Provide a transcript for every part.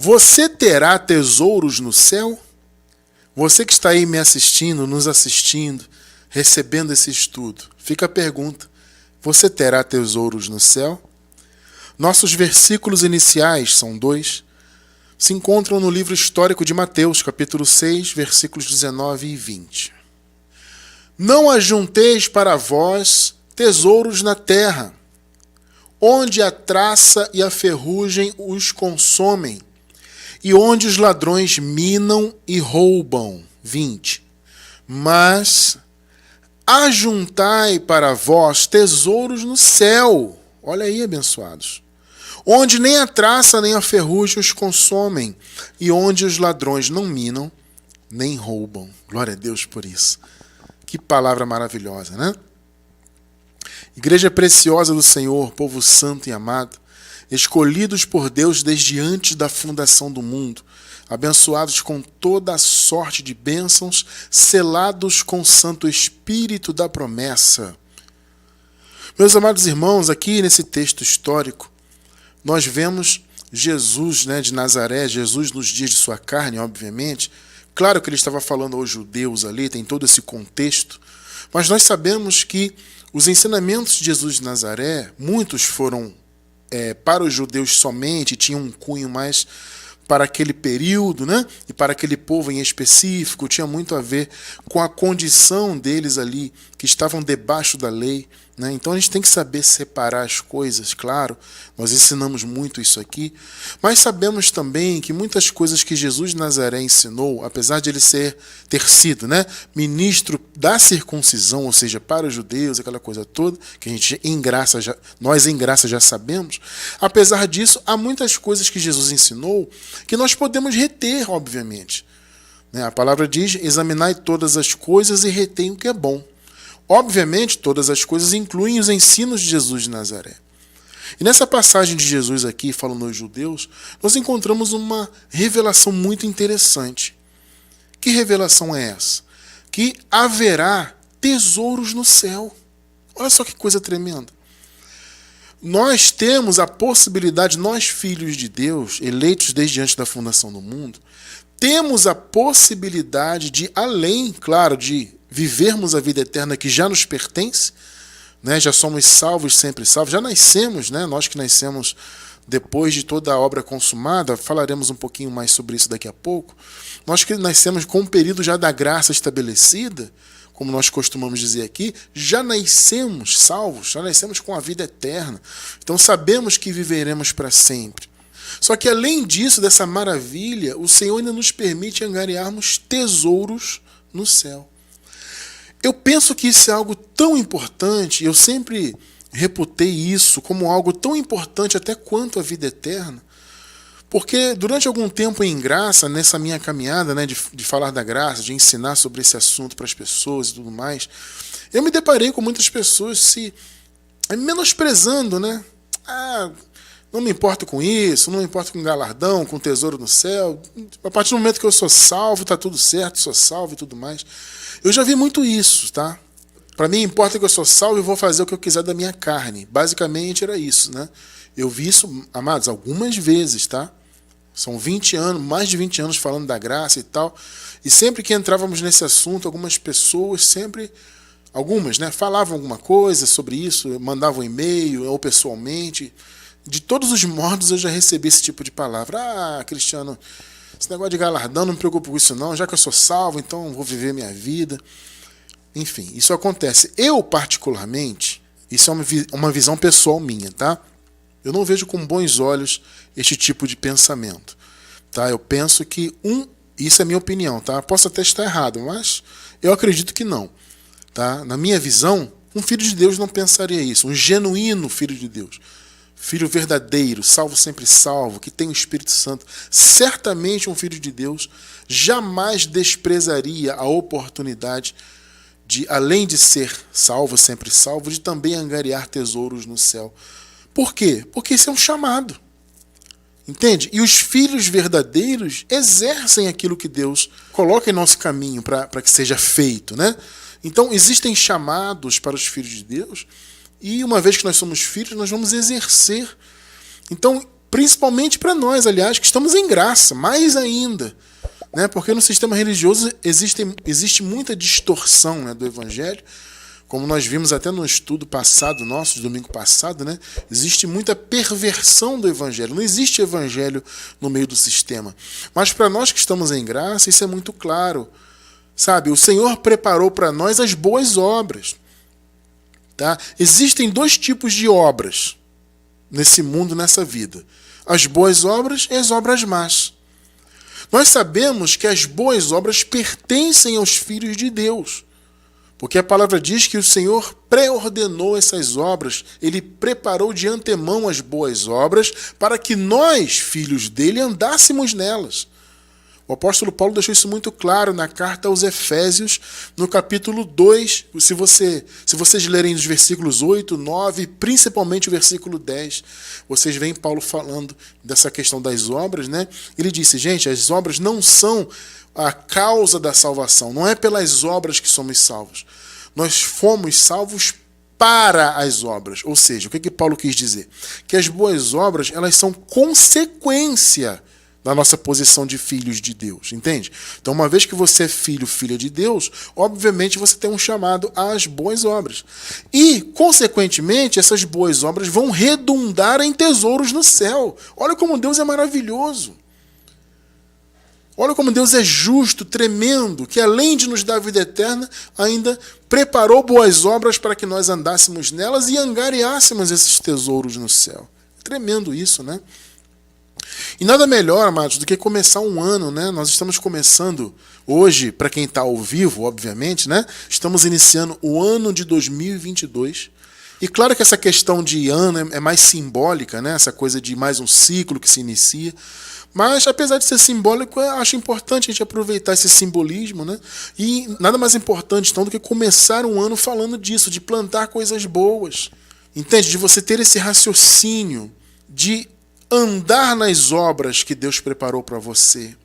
Você terá tesouros no céu? Você que está aí me assistindo, nos assistindo, recebendo esse estudo, fica a pergunta: você terá tesouros no céu? Nossos versículos iniciais, são 2, se encontram no livro histórico de Mateus, capítulo 6, versículos 19 e 20. Não ajunteis para vós tesouros na terra, onde a traça e a ferrugem os consomem, e onde os ladrões minam e roubam. 20. Mas ajuntai para vós tesouros no céu. Olha aí, abençoados. Onde nem a traça nem a ferrugem os consomem, e onde os ladrões não minam nem roubam. Glória a Deus por isso. Que palavra maravilhosa, né? Igreja preciosa do Senhor, povo santo e amado, escolhidos por Deus desde antes da fundação do mundo, abençoados com toda a sorte de bênçãos, selados com o Santo Espírito da promessa. Meus amados irmãos, aqui nesse texto histórico, nós vemos Jesus, de Nazaré, Jesus nos dias de sua carne, obviamente. Claro que ele estava falando aos judeus ali, tem todo esse contexto, mas nós sabemos que os ensinamentos de Jesus de Nazaré, muitos foram para os judeus somente, tinham um cunho mais para aquele período, e para aquele povo em específico, tinha muito a ver com a condição deles ali, que estavam debaixo da lei. Então a gente tem que saber separar as coisas, claro, nós ensinamos muito isso aqui, mas sabemos também que muitas coisas que Jesus de Nazaré ensinou, apesar de ele ter sido ministro da circuncisão, ou seja, para os judeus, aquela coisa toda, que a gente nós em graça já sabemos, apesar disso, há muitas coisas que Jesus ensinou que nós podemos reter, obviamente. A palavra diz: examinai todas as coisas e retém o que é bom. Obviamente, todas as coisas incluem os ensinos de Jesus de Nazaré. E nessa passagem de Jesus aqui, falando aos judeus, nós encontramos uma revelação muito interessante. Que revelação é essa? Que haverá tesouros no céu. Olha só que coisa tremenda. Nós temos a possibilidade, nós filhos de Deus, eleitos desde antes da fundação do mundo, temos a possibilidade de, além, claro, de vivermos a vida eterna que já nos pertence, já somos salvos, sempre salvos, já nascemos, nós que nascemos depois de toda a obra consumada, falaremos um pouquinho mais sobre isso daqui a pouco, nós que nascemos com um período já da graça estabelecida, como nós costumamos dizer aqui, já nascemos salvos, já nascemos com a vida eterna, então sabemos que viveremos para sempre. Só que além disso, dessa maravilha, o Senhor ainda nos permite angariarmos tesouros no céu. Eu penso que isso é algo tão importante, eu sempre reputei isso como algo tão importante até quanto a vida eterna, porque durante algum tempo em graça, nessa minha caminhada de falar da graça, de ensinar sobre esse assunto para as pessoas e tudo mais, eu me deparei com muitas pessoas se menosprezando, não me importo com isso, não me importo com galardão, com tesouro no céu, a partir do momento que eu sou salvo, está tudo certo, sou salvo e tudo mais. Eu já vi muito isso, tá? Para mim importa que eu sou salvo e vou fazer o que eu quiser da minha carne. Basicamente era isso, Eu vi isso, amados, algumas vezes, tá? São 20 anos, mais de 20 anos falando da graça e tal. E sempre que entrávamos nesse assunto, algumas pessoas algumas, falavam alguma coisa sobre isso, mandavam e-mail ou pessoalmente. De todos os modos eu já recebi esse tipo de palavra. Cristiano, esse negócio de galardão, não me preocupo com isso não, já que eu sou salvo, então vou viver minha vida. Enfim, isso acontece. Eu, particularmente, isso é uma visão pessoal minha, tá? Eu não vejo com bons olhos este tipo de pensamento, tá? Eu penso que isso é minha opinião, tá? Posso até estar errado, mas eu acredito que não, tá? Na minha visão, um filho de Deus não pensaria isso, um genuíno filho de Deus. Filho verdadeiro, salvo sempre salvo, que tem o Espírito Santo, certamente um filho de Deus jamais desprezaria a oportunidade de, além de ser salvo, sempre salvo, de também angariar tesouros no céu. Por quê? Porque isso é um chamado. Entende? E os filhos verdadeiros exercem aquilo que Deus coloca em nosso caminho para que seja feito, Então, existem chamados para os filhos de Deus, e uma vez que nós somos filhos, nós vamos exercer. Então, Principalmente para nós, aliás, que estamos em graça, mais ainda. Né? Porque no sistema religioso existe muita distorção, né, do evangelho. Como nós vimos até no estudo passado nosso, domingo passado, né? Existe muita perversão do evangelho. Não existe evangelho no meio do sistema. Mas para nós que estamos em graça, isso é muito claro. Sabe, o Senhor preparou para nós as boas obras. Tá? Existem dois tipos de obras nesse mundo, nessa vida. As boas obras e as obras más. Nós sabemos que as boas obras pertencem aos filhos de Deus. Porque a palavra diz que o Senhor pré-ordenou essas obras, Ele preparou de antemão as boas obras para que nós, filhos dele, andássemos nelas. O apóstolo Paulo deixou isso muito claro na carta aos Efésios, no capítulo 2, se vocês lerem os versículos 8, 9, principalmente o versículo 10, vocês veem Paulo falando dessa questão das obras, né? Ele disse, gente, as obras não são a causa da salvação, não é pelas obras que somos salvos. Nós fomos salvos para as obras. Ou seja, o que Paulo quis dizer? Que as boas obras, elas são consequência da nossa posição de filhos de Deus, entende? Então, uma vez que você é filho, filha de Deus, obviamente você tem um chamado às boas obras. E, consequentemente, essas boas obras vão redundar em tesouros no céu. Olha como Deus é maravilhoso. Olha como Deus é justo, tremendo, que além de nos dar a vida eterna, ainda preparou boas obras para que nós andássemos nelas e angariássemos esses tesouros no céu. Tremendo isso, né? E nada melhor, amados, do que começar um ano, né? Nós estamos começando hoje, para quem está ao vivo, obviamente, né? Estamos iniciando o ano de 2022. E claro que essa questão de ano é mais simbólica, né? Essa coisa de mais um ciclo que se inicia. Mas, apesar de ser simbólico, eu acho importante a gente aproveitar esse simbolismo, né? E nada mais importante, então, do que começar um ano falando disso, de plantar coisas boas. Entende? De você ter esse raciocínio de andar nas obras que Deus preparou para você.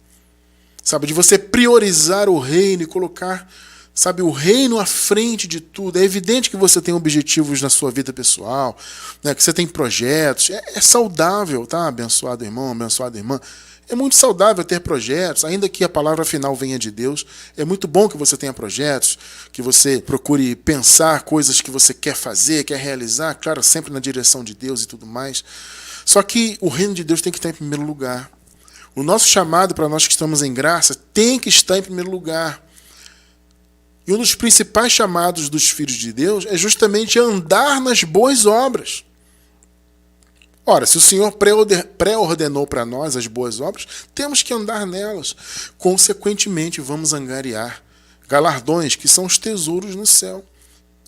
Sabe? De você priorizar o reino e colocar, sabe, o reino à frente de tudo. É evidente que você tem objetivos na sua vida pessoal, né, que você tem projetos. É saudável, tá? Abençoado irmão, abençoada irmã. É muito saudável ter projetos, ainda que a palavra final venha de Deus. É muito bom que você tenha projetos, que você procure pensar coisas que você quer fazer, quer realizar, claro, sempre na direção de Deus e tudo mais. Só que o reino de Deus tem que estar em primeiro lugar. O nosso chamado para nós que estamos em graça tem que estar em primeiro lugar. E um dos principais chamados dos filhos de Deus é justamente andar nas boas obras. Ora, se o Senhor pré-ordenou para nós as boas obras, temos que andar nelas. Consequentemente, vamos angariar galardões, que são os tesouros no céu.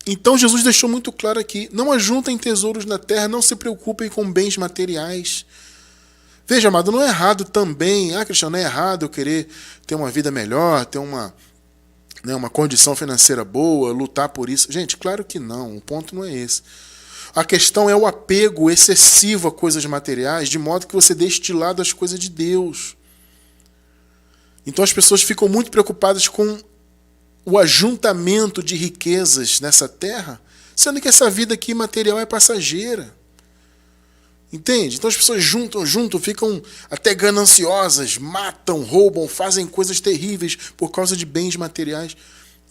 Então Jesus deixou muito claro aqui, não ajuntem tesouros na terra, não se preocupem com bens materiais. Veja, amado, não é errado também, Cristiano, não é errado eu querer ter uma vida melhor, ter uma condição financeira boa, lutar por isso. Gente, claro que não, o ponto não é esse. A questão é o apego excessivo a coisas materiais, de modo que você deixe de lado as coisas de Deus. Então as pessoas ficam muito preocupadas com o ajuntamento de riquezas nessa terra, sendo que essa vida aqui material é passageira. Entende? Então as pessoas juntam, ficam até gananciosas, matam, roubam, fazem coisas terríveis por causa de bens materiais.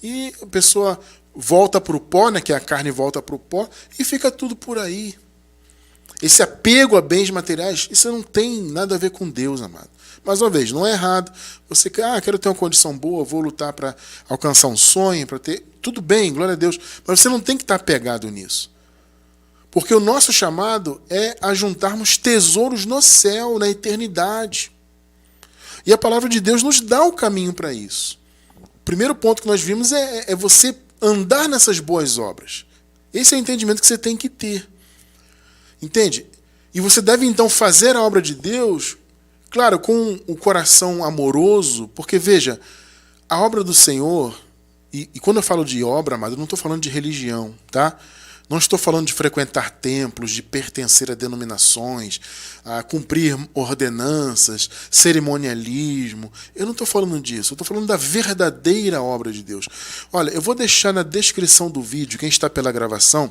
E a pessoa volta para o pó, né, que a carne volta para o pó, e fica tudo por aí. Esse apego a bens materiais, isso não tem nada a ver com Deus, amado. Mais uma vez, não é errado. Você quer, quero ter uma condição boa, vou lutar para alcançar um sonho, para ter... Tudo bem, glória a Deus. Mas você não tem que estar apegado nisso. Porque o nosso chamado é ajuntarmos tesouros no céu, na eternidade. E a palavra de Deus nos dá o caminho para isso. O primeiro ponto que nós vimos é você andar nessas boas obras. Esse é o entendimento que você tem que ter. Entende? E você deve então fazer a obra de Deus, claro, com o coração amoroso, porque veja, a obra do Senhor, e quando eu falo de obra, amado, eu não estou falando de religião, tá? Não estou falando de frequentar templos, de pertencer a denominações, a cumprir ordenanças, cerimonialismo. Eu não estou falando disso, eu estou falando da verdadeira obra de Deus. Olha, eu vou deixar na descrição do vídeo, quem está pela gravação,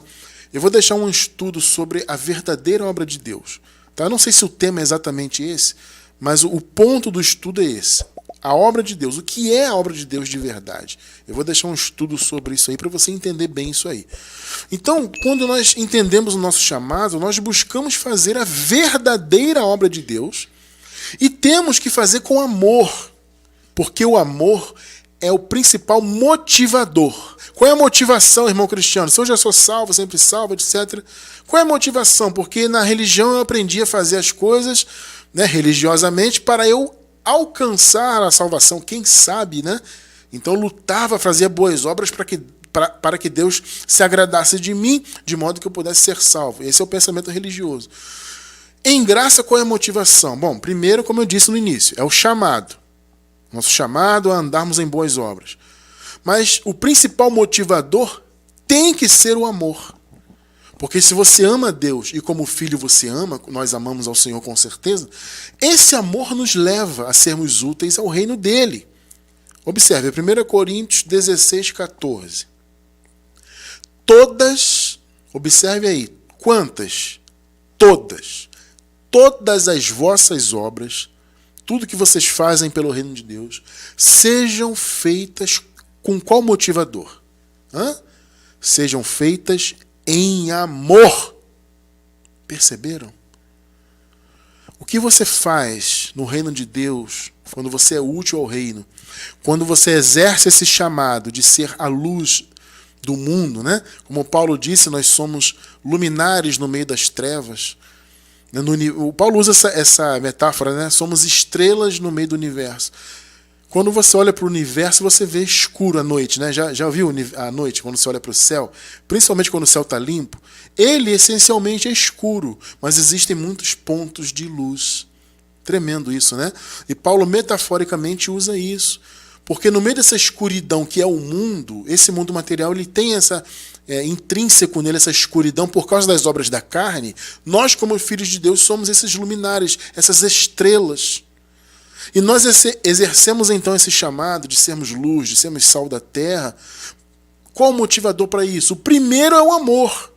eu vou deixar um estudo sobre a verdadeira obra de Deus. Tá? Eu não sei se o tema é exatamente esse, mas o ponto do estudo é esse. A obra de Deus. O que é a obra de Deus de verdade? Eu vou deixar um estudo sobre isso aí para você entender bem isso aí. Então, quando nós entendemos o nosso chamado, nós buscamos fazer a verdadeira obra de Deus e temos que fazer com amor, porque o amor é o principal motivador. Qual é a motivação, irmão cristiano? Se eu já sou salvo, sempre salvo, etc. Qual é a motivação? Porque na religião eu aprendi a fazer as coisas, né, religiosamente para eu alcançar a salvação, quem sabe, né? Então eu lutava, fazia boas obras para que Deus se agradasse de mim, de modo que eu pudesse ser salvo. Esse é o pensamento religioso. Em graça, qual é a motivação? Bom, primeiro, como eu disse no início, é o chamado. Nosso chamado a andarmos em boas obras. Mas o principal motivador tem que ser o amor. Porque se você ama Deus e como filho você ama, nós amamos ao Senhor com certeza, esse amor nos leva a sermos úteis ao reino dele. Observe, 1 Coríntios 16, 14. Todas, observe aí, quantas? Todas as vossas obras, tudo que vocês fazem pelo reino de Deus, sejam feitas com qual motivador? Sejam feitas em amor. Perceberam? O que você faz no reino de Deus, quando você é útil ao reino, quando você exerce esse chamado de ser a luz do mundo, né? Como Paulo disse, nós somos luminares no meio das trevas. O Paulo usa essa metáfora, né? Somos estrelas no meio do universo. Quando você olha para o universo, você vê escuro à noite, né? Já viu à noite, quando você olha para o céu? Principalmente quando o céu está limpo. Ele essencialmente é escuro, mas existem muitos pontos de luz. Tremendo isso, né? E Paulo metaforicamente usa isso. Porque no meio dessa escuridão que é o mundo, esse mundo material, ele tem essa intrínseco nele, essa escuridão por causa das obras da carne. Nós, como filhos de Deus, somos esses luminares, essas estrelas. E nós exercemos então esse chamado de sermos luz, de sermos sal da terra. Qual o motivador para isso? O primeiro é o amor.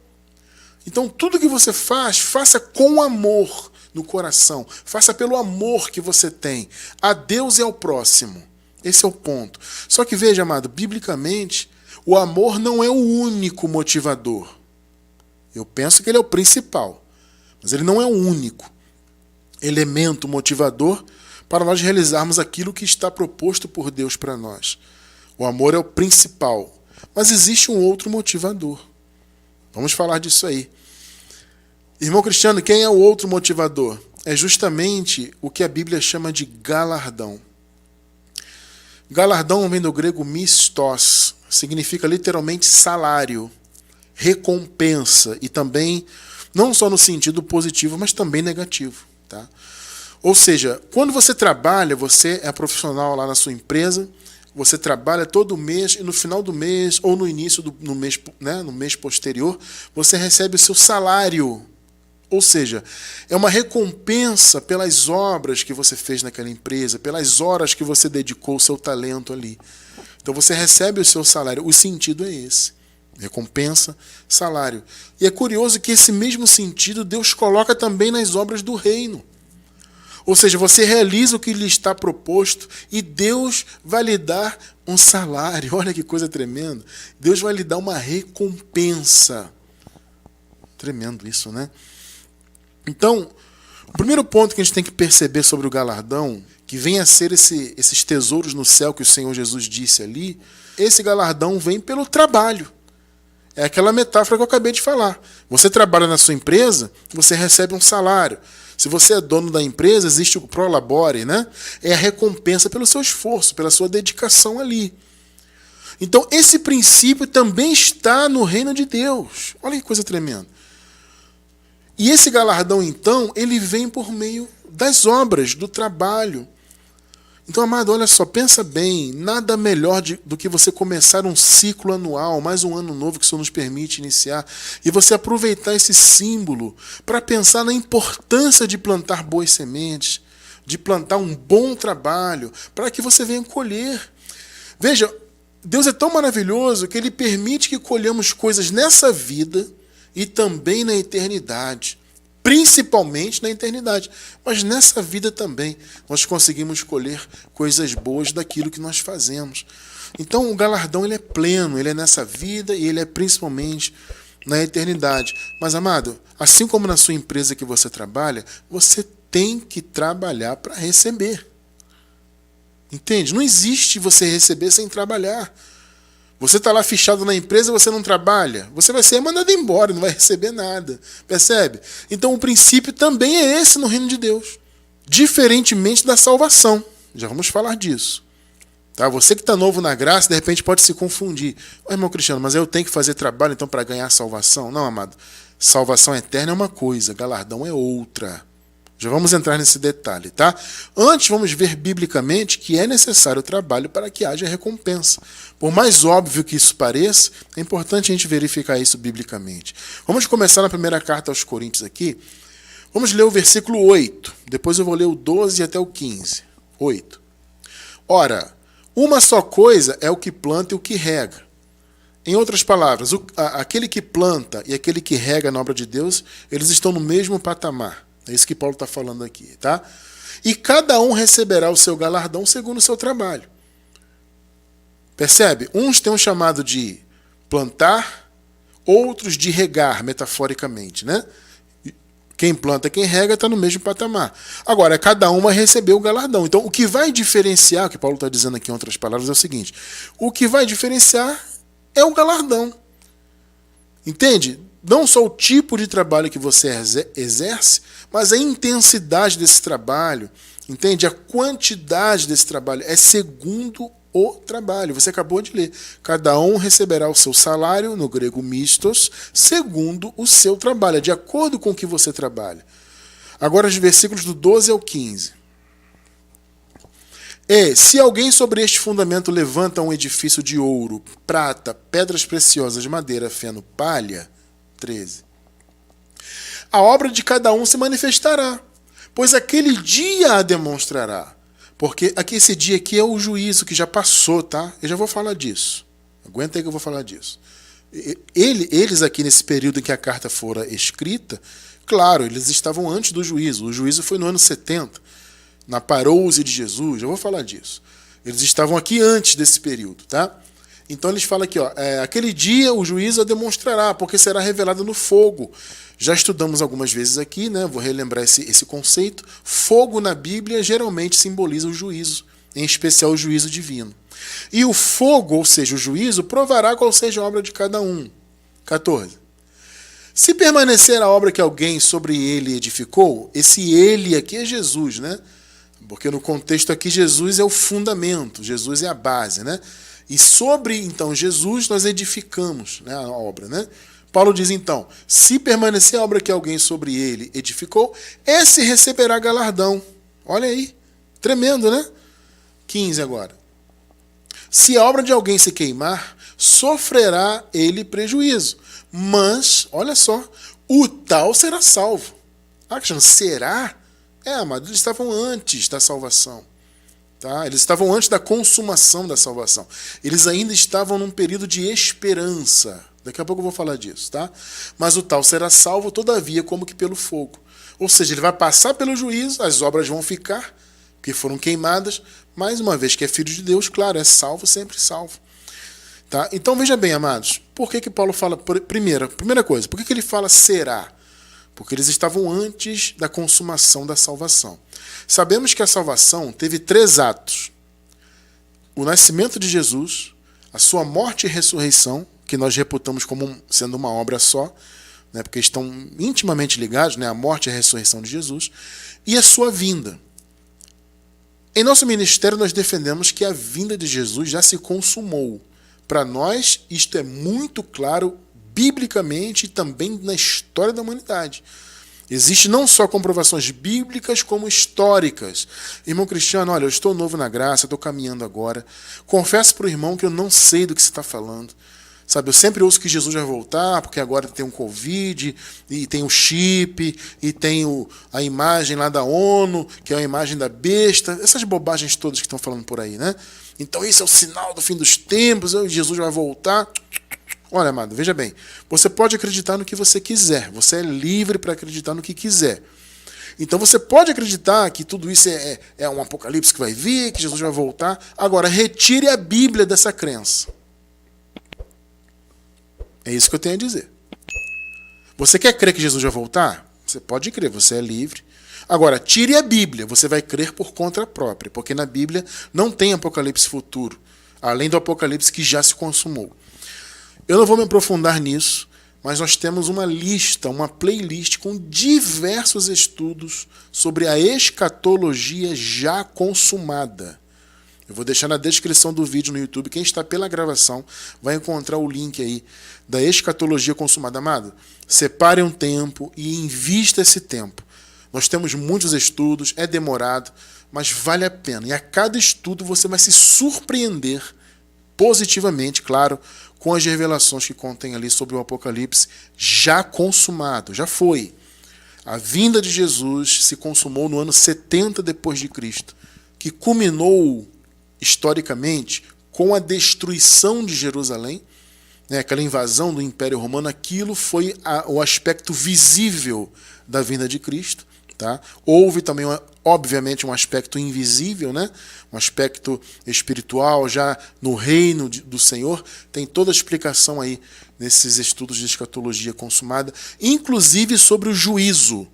Então tudo que você faz, faça com amor no coração. Faça pelo amor que você tem a Deus e ao próximo. Esse é o ponto. Só que veja, amado, biblicamente, o amor não é o único motivador. Eu penso que ele é o principal, mas ele não é o único elemento motivador para nós realizarmos aquilo que está proposto por Deus para nós. O amor é o principal, mas existe um outro motivador. Vamos falar disso aí. Irmão cristiano, quem é o outro motivador? É justamente o que a Bíblia chama de galardão. Galardão vem do grego mistos, significa literalmente salário, recompensa, e também, não só no sentido positivo, mas também negativo. Tá? Ou seja, quando você trabalha, você é profissional lá na sua empresa, você trabalha todo mês e no final do mês ou no início no mês posterior, você recebe o seu salário. Ou seja, é uma recompensa pelas obras que você fez naquela empresa, pelas horas que você dedicou o seu talento ali. Então você recebe o seu salário. O sentido é esse. Recompensa, salário. E é curioso que esse mesmo sentido Deus coloca também nas obras do reino. Ou seja, você realiza o que lhe está proposto e Deus vai lhe dar um salário. Olha que coisa tremenda. Deus vai lhe dar uma recompensa. Tremendo isso, né? Então, o primeiro ponto que a gente tem que perceber sobre o galardão, que vem a ser esses tesouros no céu que o Senhor Jesus disse ali, esse galardão vem pelo trabalho. É aquela metáfora que eu acabei de falar. Você trabalha na sua empresa, você recebe um salário. Se você é dono da empresa, existe o prolabore, né? É a recompensa pelo seu esforço, pela sua dedicação ali. Então, esse princípio também está no reino de Deus. Olha que coisa tremenda. E esse galardão, então, ele vem por meio das obras, do trabalho. Então, amado, olha só, pensa bem, nada melhor do que você começar um ciclo anual, mais um ano novo que o Senhor nos permite iniciar, e você aproveitar esse símbolo para pensar na importância de plantar boas sementes, de plantar um bom trabalho, para que você venha colher. Veja, Deus é tão maravilhoso que Ele permite que colhamos coisas nessa vida e também na eternidade. principalmente na eternidade. Mas nessa vida também nós conseguimos escolher coisas boas daquilo que nós fazemos. Então o galardão ele é pleno, ele é nessa vida e ele é principalmente na eternidade. Mas, amado, assim como na sua empresa que você trabalha, você tem que trabalhar para receber. Entende? Não existe você receber sem trabalhar. Você está lá fichado na empresa, você não trabalha, você vai ser mandado embora, não vai receber nada. Percebe? Então o princípio também é esse no reino de Deus. Diferentemente da salvação. Já vamos falar disso. Tá? Você que está novo na graça, de repente pode se confundir. Ô, irmão Cristiano, mas eu tenho que fazer trabalho então para ganhar salvação? Não, amado. Salvação eterna é uma coisa, galardão é outra. Já vamos entrar nesse detalhe, tá? Antes vamos ver biblicamente que é necessário o trabalho para que haja recompensa. Por mais óbvio que isso pareça, é importante a gente verificar isso biblicamente. Vamos começar na primeira carta aos Coríntios aqui. Vamos ler o versículo 8. Depois eu vou ler o 12 até o 15. 8. Ora, uma só coisa é o que planta e o que rega. Em outras palavras, aquele que planta e aquele que rega na obra de Deus, eles estão no mesmo patamar. É isso que Paulo está falando aqui, tá? E cada um receberá o seu galardão segundo o seu trabalho. Percebe? Uns têm um chamado de plantar, outros de regar, metaforicamente, né? Quem planta, quem rega está no mesmo patamar. Agora, cada um vai receber o galardão. Então, o que vai diferenciar, o que Paulo está dizendo aqui em outras palavras, é o seguinte: o que vai diferenciar é o galardão. Entende? Não só o tipo de trabalho que você exerce, mas a intensidade desse trabalho, entende? A quantidade desse trabalho é segundo o trabalho. Você acabou de ler. Cada um receberá o seu salário, no grego mistos, segundo o seu trabalho, de acordo com o que você trabalha. Agora os versículos do 12 ao 15. Se alguém sobre este fundamento levanta um edifício de ouro, prata, pedras preciosas, madeira, feno, palha, 13. A obra de cada um se manifestará, pois aquele dia a demonstrará. Porque aqui esse dia aqui é o juízo que já passou, tá? Eu já vou falar disso. Aguenta aí que eu vou falar disso. Eles aqui nesse período em que a carta fora escrita, claro, eles estavam antes do juízo. O juízo foi no ano 70, na parousia de Jesus. Já vou falar disso. Eles estavam aqui antes desse período, tá? Então eles falam aqui, aquele dia o juízo a demonstrará, porque será revelado no fogo. Já estudamos algumas vezes aqui, né? Vou relembrar esse conceito. Fogo na Bíblia geralmente simboliza o juízo, em especial o juízo divino. E o fogo, ou seja, o juízo, provará qual seja a obra de cada um. 14. Se permanecer a obra que alguém sobre ele edificou, esse ele aqui é Jesus, né? Porque no contexto aqui Jesus é o fundamento, Jesus é a base, né? E sobre, então, Jesus nós edificamos, né, a obra, né? Paulo diz, então, se permanecer a obra que alguém sobre ele edificou, esse receberá galardão. Olha aí, tremendo, né? 15 agora. Se a obra de alguém se queimar, sofrerá ele prejuízo. Mas, olha só, o tal será salvo. Será? Amado, eles estavam antes da salvação. Tá? Eles estavam antes da consumação da salvação. Eles ainda estavam num período de esperança. Daqui a pouco eu vou falar disso. Tá? Mas o tal será salvo, todavia, como que pelo fogo. Ou seja, ele vai passar pelo juízo, as obras vão ficar, porque foram queimadas, mas uma vez que é filho de Deus, claro, é salvo, sempre salvo. Tá? Então veja bem, amados, por que Paulo fala, primeira coisa, por que ele fala será? Porque eles estavam antes da consumação da salvação. Sabemos que a salvação teve 3 atos. O nascimento de Jesus, a sua morte e ressurreição, que nós reputamos como sendo uma obra só, né, porque estão intimamente ligados, né, a morte e a ressurreição de Jesus, e a sua vinda. Em nosso ministério nós defendemos que a vinda de Jesus já se consumou. Para nós isto é muito claro biblicamente e também na história da humanidade. Existem não só comprovações bíblicas, como históricas. Irmão Cristiano, olha, eu estou novo na graça, estou caminhando agora. Confesso para o irmão que eu não sei do que você está falando. Sabe, eu sempre ouço que Jesus vai voltar, porque agora tem um Covid, e tem o chip, e tem a imagem lá da ONU, que é a imagem da besta. Essas bobagens todas que estão falando por aí, né? Então isso é o sinal do fim dos tempos, Jesus vai voltar. Olha, amado, veja bem, você pode acreditar no que você quiser, você é livre para acreditar no que quiser. Então você pode acreditar que tudo isso é um apocalipse que vai vir, que Jesus vai voltar. Agora, retire a Bíblia dessa crença. É isso que eu tenho a dizer. Você quer crer que Jesus vai voltar? Você pode crer, você é livre. Agora, tire a Bíblia, você vai crer por conta própria, porque na Bíblia não tem apocalipse futuro, além do apocalipse que já se consumou. Eu não vou me aprofundar nisso, mas nós temos uma lista, uma playlist com diversos estudos sobre a escatologia já consumada. Eu vou deixar na descrição do vídeo no YouTube. Quem está pela gravação vai encontrar o link aí da escatologia consumada. Amado, separe um tempo e invista esse tempo. Nós temos muitos estudos, é demorado, mas vale a pena. E a cada estudo você vai se surpreender positivamente, claro, com as revelações que contém ali sobre o Apocalipse já consumado, já foi. A vinda de Jesus se consumou no ano 70 depois de Cristo, que culminou historicamente com a destruição de Jerusalém, né, aquela invasão do Império Romano. Aquilo foi o aspecto visível da vinda de Cristo. Tá? Houve também, obviamente, um aspecto invisível, né? Um aspecto espiritual, já no reino do Senhor. Tem toda a explicação aí nesses estudos de escatologia consumada, inclusive sobre o juízo.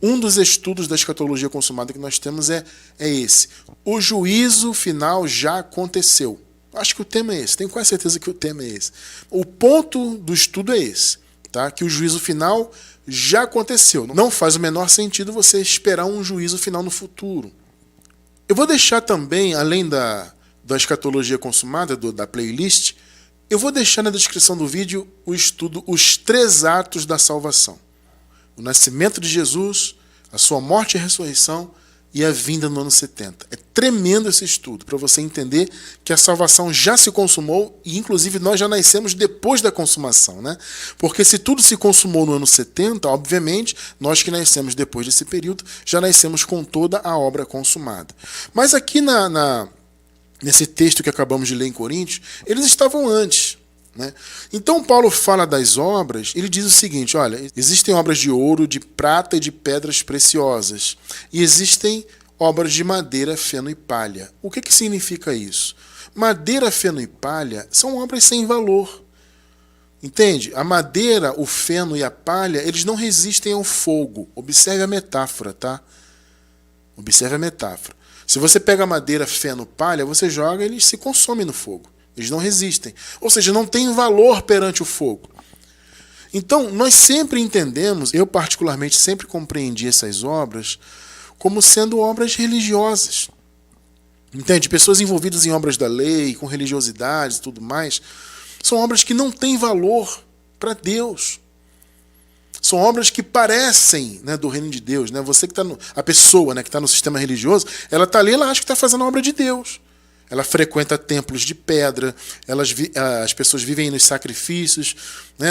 Um dos estudos da escatologia consumada que nós temos é esse. O juízo final já aconteceu. Acho que o tema é esse, tenho quase certeza que o tema é esse. O ponto do estudo é esse, tá? Que o juízo final já aconteceu. Não faz o menor sentido você esperar um juízo final no futuro. Eu vou deixar também, além da escatologia consumada, da playlist, eu vou deixar na descrição do vídeo o estudo Os 3 Atos da Salvação. O nascimento de Jesus, a sua morte e ressurreição e a vinda no ano 70. É tremendo esse estudo, para você entender que a salvação já se consumou e, inclusive, nós já nascemos depois da consumação, né? Porque se tudo se consumou no ano 70, obviamente, nós que nascemos depois desse período, já nascemos com toda a obra consumada. Mas aqui nesse texto que acabamos de ler em Coríntios, eles estavam antes. Né? Então Paulo fala das obras, ele diz o seguinte: olha, existem obras de ouro, de prata e de pedras preciosas, e existem obras de madeira, feno e palha. O que significa isso? Madeira, feno e palha são obras sem valor. Entende? A madeira, o feno e a palha, eles não resistem ao fogo. Observe a metáfora, tá? Observe a metáfora. Se você pega madeira, feno, palha, você joga, eles se consomem no fogo. Eles não resistem. Ou seja, não tem valor perante o fogo. Então, nós sempre entendemos, eu particularmente sempre compreendi essas obras como sendo obras religiosas. Entende? Pessoas envolvidas em obras da lei, com religiosidade e tudo mais, são obras que não têm valor para Deus. São obras que parecem, né, do reino de Deus. Né? Você que a pessoa, né, que está no sistema religioso, ela está ali, ela acha que está fazendo a obra de Deus. Ela frequenta templos de pedra, as pessoas vivem nos sacrifícios, né,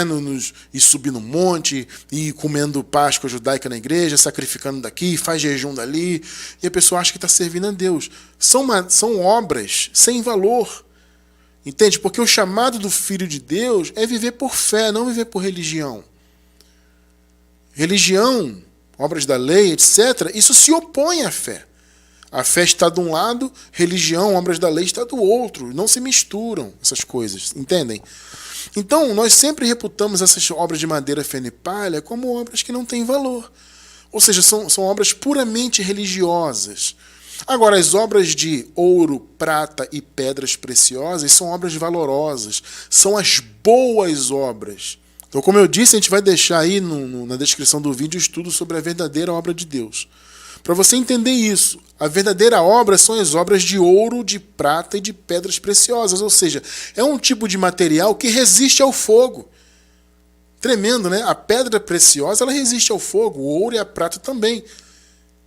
e subir no monte, e comendo Páscoa judaica na igreja, sacrificando daqui, faz jejum dali, e a pessoa acha que está servindo a Deus. São obras sem valor. Entende? Porque o chamado do Filho de Deus é viver por fé, não viver por religião. Religião, obras da lei, etc., isso se opõe à fé. A fé está de um lado, religião, obras da lei está do outro. Não se misturam essas coisas, entendem? Então, nós sempre reputamos essas obras de madeira, feno e palha como obras que não têm valor. Ou seja, são obras puramente religiosas. Agora, as obras de ouro, prata e pedras preciosas são obras valorosas. São as boas obras. Então, como eu disse, a gente vai deixar aí na descrição do vídeo o estudo sobre a verdadeira obra de Deus. Para você entender isso, a verdadeira obra são as obras de ouro, de prata e de pedras preciosas. Ou seja, é um tipo de material que resiste ao fogo. Tremendo, né? A pedra preciosa, ela resiste ao fogo. O ouro e a prata também.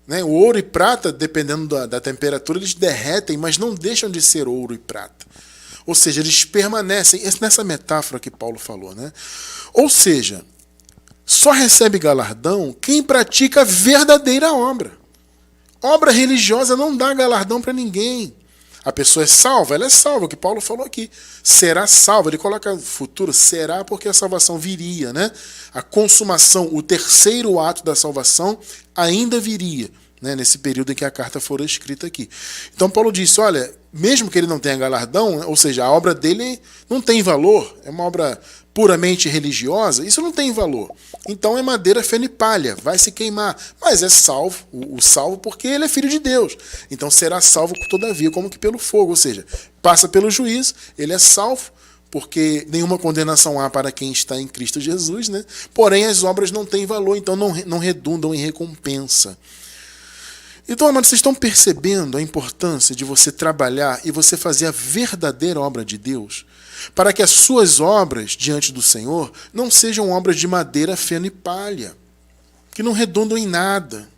Né? O ouro e prata, dependendo da temperatura, eles derretem, mas não deixam de ser ouro e prata. Ou seja, eles permanecem. Nessa metáfora que Paulo falou. Né? Ou seja, só recebe galardão quem pratica a verdadeira obra. Obra religiosa não dá galardão para ninguém. A pessoa é salva? Ela é salva, o que Paulo falou aqui. Será salva. Ele coloca futuro, será, porque a salvação viria, né? A consumação, o terceiro ato da salvação ainda viria, né? Nesse período em que a carta for escrita aqui. Então Paulo disse, olha, mesmo que ele não tenha galardão, ou seja, a obra dele não tem valor, é uma obra puramente religiosa, isso não tem valor. Então é madeira, feno e palha, vai se queimar. Mas é salvo, o salvo porque ele é filho de Deus. Então será salvo todavia, como que pelo fogo. Ou seja, passa pelo juízo, ele é salvo, porque nenhuma condenação há para quem está em Cristo Jesus, né? Porém as obras não têm valor, então não redundam em recompensa. Então, amados, vocês estão percebendo a importância de você trabalhar e você fazer a verdadeira obra de Deus, para que as suas obras diante do Senhor não sejam obras de madeira, feno e palha, que não redundam em nada.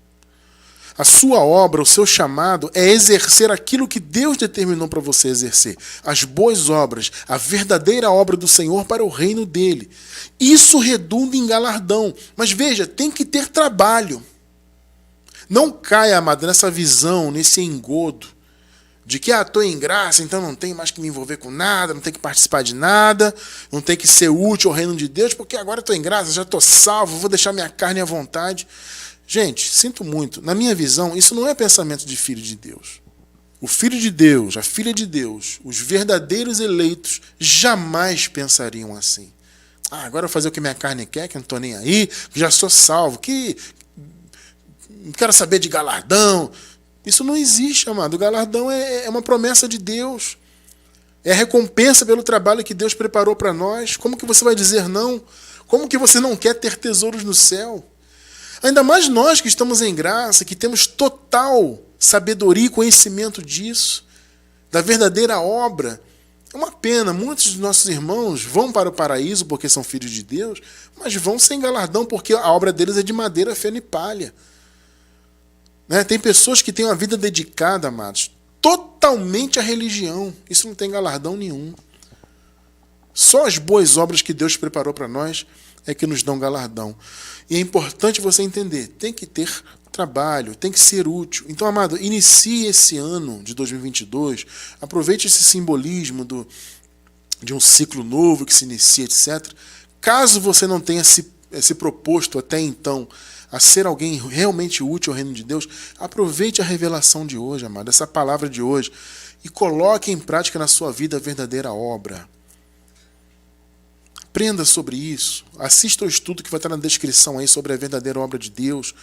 A sua obra, o seu chamado é exercer aquilo que Deus determinou para você exercer. As boas obras, a verdadeira obra do Senhor para o reino dele. Isso redunda em galardão. Mas veja, tem que ter trabalho. Não caia, amado, nessa visão, nesse engodo de que estou em graça, então não tenho mais que me envolver com nada, não tenho que participar de nada, não tenho que ser útil ao reino de Deus, porque agora estou em graça, já estou salvo, vou deixar minha carne à vontade. Gente, sinto muito. Na minha visão, isso não é pensamento de filho de Deus. O filho de Deus, a filha de Deus, os verdadeiros eleitos jamais pensariam assim. Agora eu vou fazer o que minha carne quer, que eu não estou nem aí, que já sou salvo, que não quero saber de galardão. Isso não existe, amado. O galardão é uma promessa de Deus. É a recompensa pelo trabalho que Deus preparou para nós. Como que você vai dizer não? Como que você não quer ter tesouros no céu? Ainda mais nós que estamos em graça, que temos total sabedoria e conhecimento disso, da verdadeira obra. É uma pena, muitos dos nossos irmãos vão para o paraíso porque são filhos de Deus, mas vão sem galardão porque a obra deles é de madeira, feno e palha. Né? Tem pessoas que têm uma vida dedicada, amados, totalmente à religião. Isso não tem galardão nenhum. Só as boas obras que Deus preparou para nós é que nos dão galardão. E é importante você entender, tem que ter trabalho, tem que ser útil. Então, amado, inicie esse ano de 2022, aproveite esse simbolismo de um ciclo novo que se inicia, etc. Caso você não tenha se proposto até então a ser alguém realmente útil ao reino de Deus, aproveite a revelação de hoje, amado, essa palavra de hoje, e coloque em prática na sua vida a verdadeira obra. Aprenda sobre isso, assista ao estudo que vai estar na descrição aí sobre a verdadeira obra de Deus,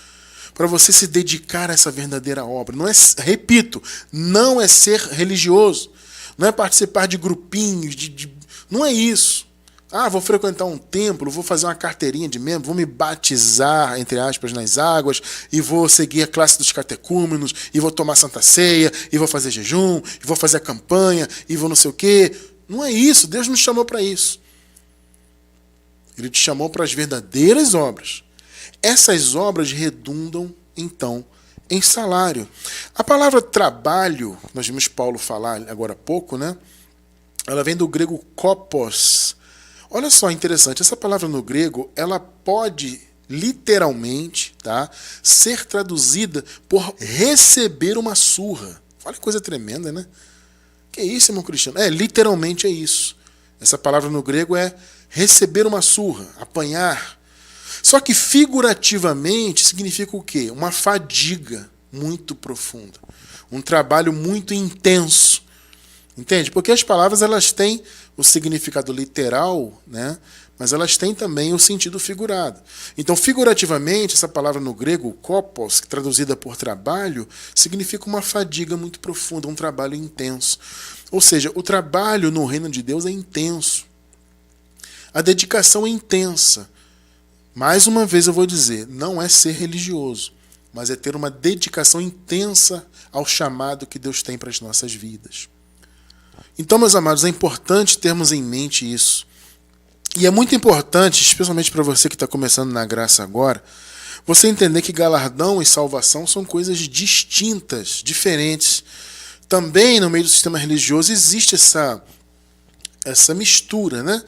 para você se dedicar a essa verdadeira obra. Não é, repito, não é ser religioso, não é participar de grupinhos, não é isso. Vou frequentar um templo, vou fazer uma carteirinha de membro, vou me batizar, entre aspas, nas águas, e vou seguir a classe dos catecúmenos, e vou tomar Santa Ceia, e vou fazer jejum, e vou fazer a campanha, e vou não sei o quê. Não é isso, Deus nos chamou para isso. Ele te chamou para as verdadeiras obras. Essas obras redundam, então, em salário. A palavra trabalho, nós vimos Paulo falar agora há pouco, né? Ela vem do grego kopos. Olha só, interessante, essa palavra no grego, ela pode literalmente, tá, ser traduzida por receber uma surra. Olha que coisa tremenda, né? Que isso, irmão Cristiano? Literalmente é isso. Essa palavra no grego é receber uma surra, apanhar. Só que figurativamente significa o quê? Uma fadiga muito profunda. Um trabalho muito intenso. Entende? Porque as palavras elas têm o significado literal, né? Mas elas têm também o sentido figurado. Então, figurativamente, essa palavra no grego, kopos, traduzida por trabalho, significa uma fadiga muito profunda, um trabalho intenso. Ou seja, o trabalho no reino de Deus é intenso. A dedicação é intensa. Mais uma vez eu vou dizer, não é ser religioso, mas é ter uma dedicação intensa ao chamado que Deus tem para as nossas vidas. Então, meus amados, é importante termos em mente isso. E é muito importante, especialmente para você que está começando na graça agora, você entender que galardão e salvação são coisas distintas, diferentes. Também no meio do sistema religioso existe essa mistura, né?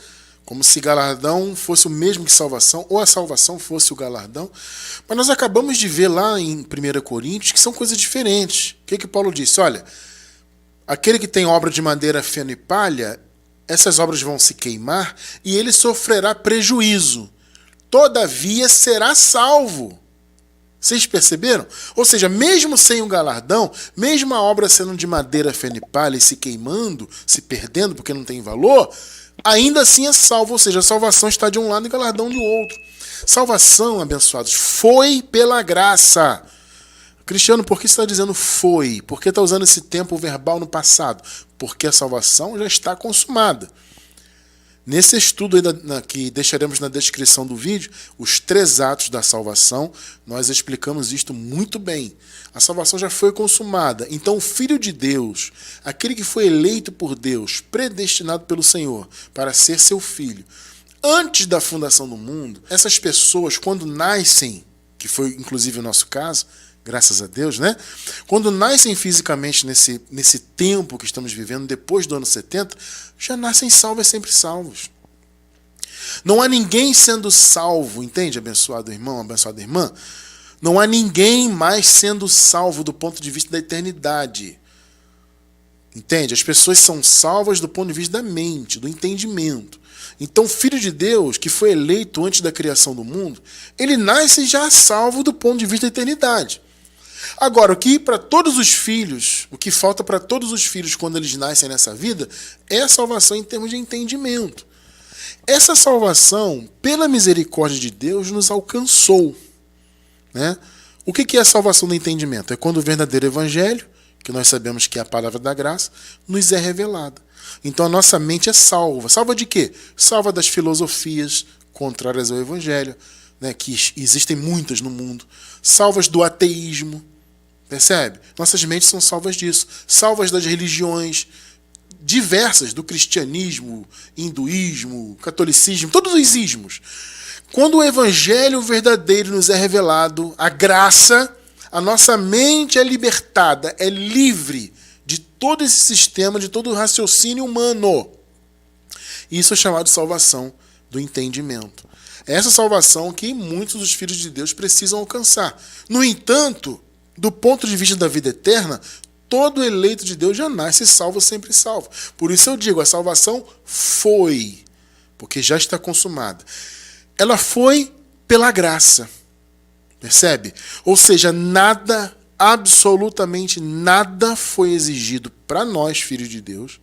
Como se galardão fosse o mesmo que salvação, ou a salvação fosse o galardão. Mas nós acabamos de ver lá em 1 Coríntios que são coisas diferentes. O que Paulo disse? Olha, aquele que tem obra de madeira, feno e palha, essas obras vão se queimar e ele sofrerá prejuízo. Todavia será salvo. Vocês perceberam? Ou seja, mesmo sem o galardão, mesmo a obra sendo de madeira, feno e palha e se queimando, se perdendo porque não tem valor, ainda assim é salvo. Ou seja, a salvação está de um lado e o galardão do outro. Salvação, abençoados, foi pela graça. Cristiano, por que você está dizendo foi? Por que está usando esse tempo verbal no passado? Porque a salvação já está consumada. Nesse estudo aí que deixaremos na descrição do vídeo, os 3 atos da salvação, nós explicamos isto muito bem. A salvação já foi consumada. Então o Filho de Deus, aquele que foi eleito por Deus, predestinado pelo Senhor para ser seu filho, antes da fundação do mundo, essas pessoas, quando nascem, que foi inclusive o nosso caso, graças a Deus, né? Quando nascem fisicamente nesse tempo que estamos vivendo, depois do ano 70, já nascem salvos, sempre salvos. Não há ninguém sendo salvo, entende, abençoado irmão, abençoada irmã? Não há ninguém mais sendo salvo do ponto de vista da eternidade. Entende? As pessoas são salvas do ponto de vista da mente, do entendimento. Então, o Filho de Deus, que foi eleito antes da criação do mundo, ele nasce já salvo do ponto de vista da eternidade. Agora, o que para todos os filhos, o que falta para todos os filhos quando eles nascem nessa vida, é a salvação em termos de entendimento. Essa salvação, pela misericórdia de Deus, nos alcançou, né? O que é a salvação do entendimento? É quando o verdadeiro evangelho, que nós sabemos que é a palavra da graça, nos é revelada. Então a nossa mente é salva. Salva de quê? Salva das filosofias contrárias ao evangelho, né, que existem muitas no mundo. Salvas do ateísmo. Percebe? Nossas mentes são salvas disso. Salvas das religiões diversas, do cristianismo, hinduísmo, catolicismo, todos os ismos. Quando o evangelho verdadeiro nos é revelado, a graça, a nossa mente é libertada, é livre de todo esse sistema, de todo o raciocínio humano. Isso é chamado de salvação do entendimento. É essa salvação que muitos dos filhos de Deus precisam alcançar. No entanto, do ponto de vista da vida eterna, todo eleito de Deus já nasce salvo, sempre salvo. Por isso eu digo, a salvação foi, porque já está consumada. Ela foi pela graça. Percebe? Ou seja, nada, absolutamente nada foi exigido para nós, filhos de Deus.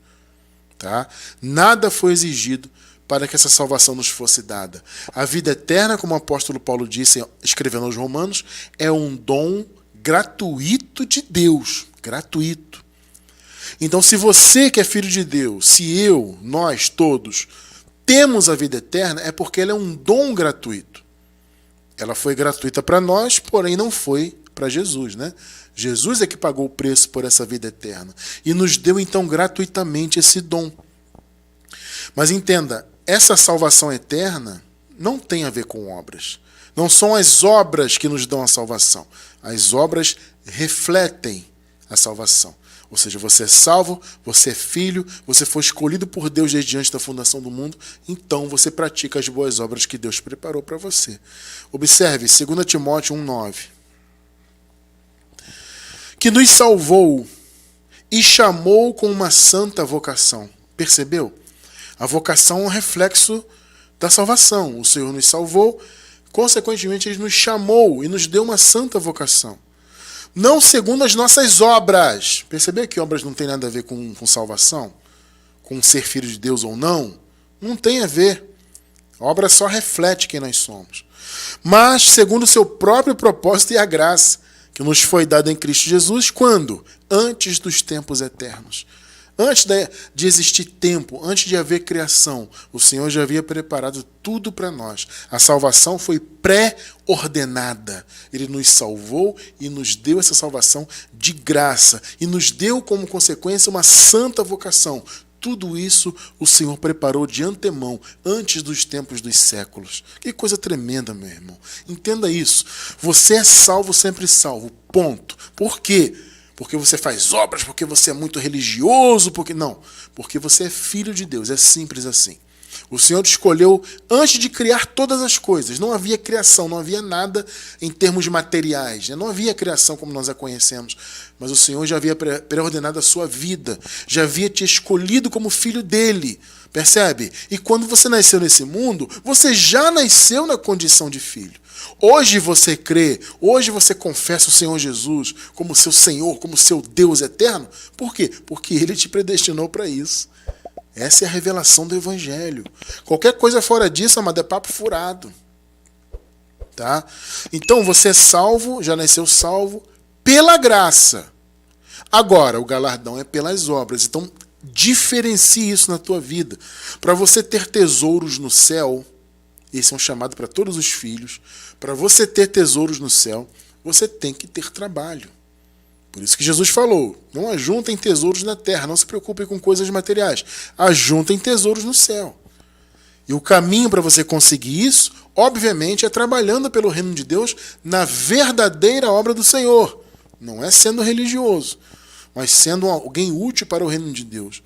Tá? Nada foi exigido para que essa salvação nos fosse dada. A vida eterna, como o apóstolo Paulo disse, escrevendo aos Romanos, é um dom gratuito de Deus. Gratuito. Então, se você que é filho de Deus, se eu, nós todos, temos a vida eterna, é porque ela é um dom gratuito. Ela foi gratuita para nós, porém não foi para Jesus, né? Jesus é que pagou o preço por essa vida eterna e nos deu então gratuitamente esse dom. Mas entenda, essa salvação eterna não tem a ver com obras. Não são as obras que nos dão a salvação. As obras refletem a salvação. Ou seja, você é salvo, você é filho, você foi escolhido por Deus desde antes da fundação do mundo, então você pratica as boas obras que Deus preparou para você. Observe, 2 Timóteo 1,9. Que nos salvou e chamou com uma santa vocação. Percebeu? A vocação é um reflexo da salvação. O Senhor nos salvou, consequentemente Ele nos chamou e nos deu uma santa vocação. Não segundo as nossas obras. Percebeu que obras não tem nada a ver com salvação? Com ser filho de Deus ou não? Não tem a ver. A obra só reflete quem nós somos. Mas segundo o seu próprio propósito e a graça, que nos foi dada em Cristo Jesus, quando? Antes dos tempos eternos. Antes de existir tempo, antes de haver criação, o Senhor já havia preparado tudo para nós. A salvação foi pré-ordenada. Ele nos salvou e nos deu essa salvação de graça. E nos deu como consequência uma santa vocação. Tudo isso o Senhor preparou de antemão, antes dos tempos dos séculos. Que coisa tremenda, meu irmão. Entenda isso. Você é salvo, sempre salvo. Ponto. Por quê? Porque você faz obras, porque você é muito religioso, porque não. Porque você é filho de Deus, é simples assim. O Senhor te escolheu antes de criar todas as coisas. Não havia criação, não havia nada em termos materiais. Não havia criação como nós a conhecemos. Mas o Senhor já havia preordenado a sua vida. Já havia te escolhido como filho dele. Percebe? E quando você nasceu nesse mundo, você já nasceu na condição de filho. Hoje você crê, hoje você confessa o Senhor Jesus como seu Senhor, como seu Deus eterno. Por quê? Porque Ele te predestinou para isso. Essa é a revelação do Evangelho. Qualquer coisa fora disso, amado, é papo furado. Tá? Então você é salvo, já nasceu salvo, pela graça. Agora, o galardão é pelas obras. Então, diferencie isso na tua vida. Para você ter tesouros no céu, esse é um chamado para todos os filhos. Para você ter tesouros no céu, você tem que ter trabalho. Por isso que Jesus falou, não ajuntem tesouros na terra, não se preocupem com coisas materiais. Ajuntem tesouros no céu. E o caminho para você conseguir isso, obviamente, é trabalhando pelo reino de Deus na verdadeira obra do Senhor. Não é sendo religioso, mas sendo alguém útil para o reino de Deus.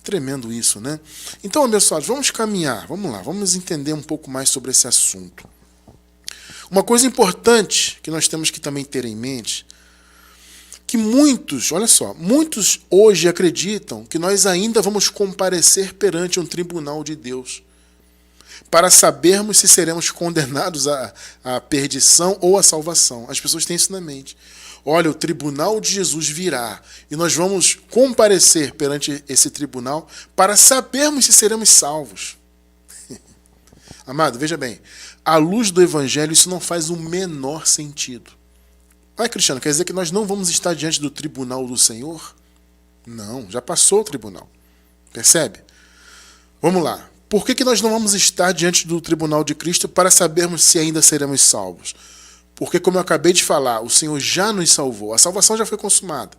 Tremendo isso, né? Então, abençoados, vamos caminhar, vamos lá, vamos entender um pouco mais sobre esse assunto. Uma coisa importante que nós temos que também ter em mente, que muitos, olha só, muitos hoje acreditam que nós ainda vamos comparecer perante um tribunal de Deus para sabermos se seremos condenados à perdição ou à salvação. As pessoas têm isso na mente. Olha, o tribunal de Jesus virá e nós vamos comparecer perante esse tribunal para sabermos se seremos salvos. Amado, veja bem, à luz do Evangelho isso não faz o menor sentido. Ah, Cristiano, quer dizer que nós não vamos estar diante do tribunal do Senhor? Não, já passou o tribunal. Percebe? Vamos lá. Por que nós não vamos estar diante do tribunal de Cristo para sabermos se ainda seremos salvos? Porque, como eu acabei de falar, o Senhor já nos salvou. A salvação já foi consumada.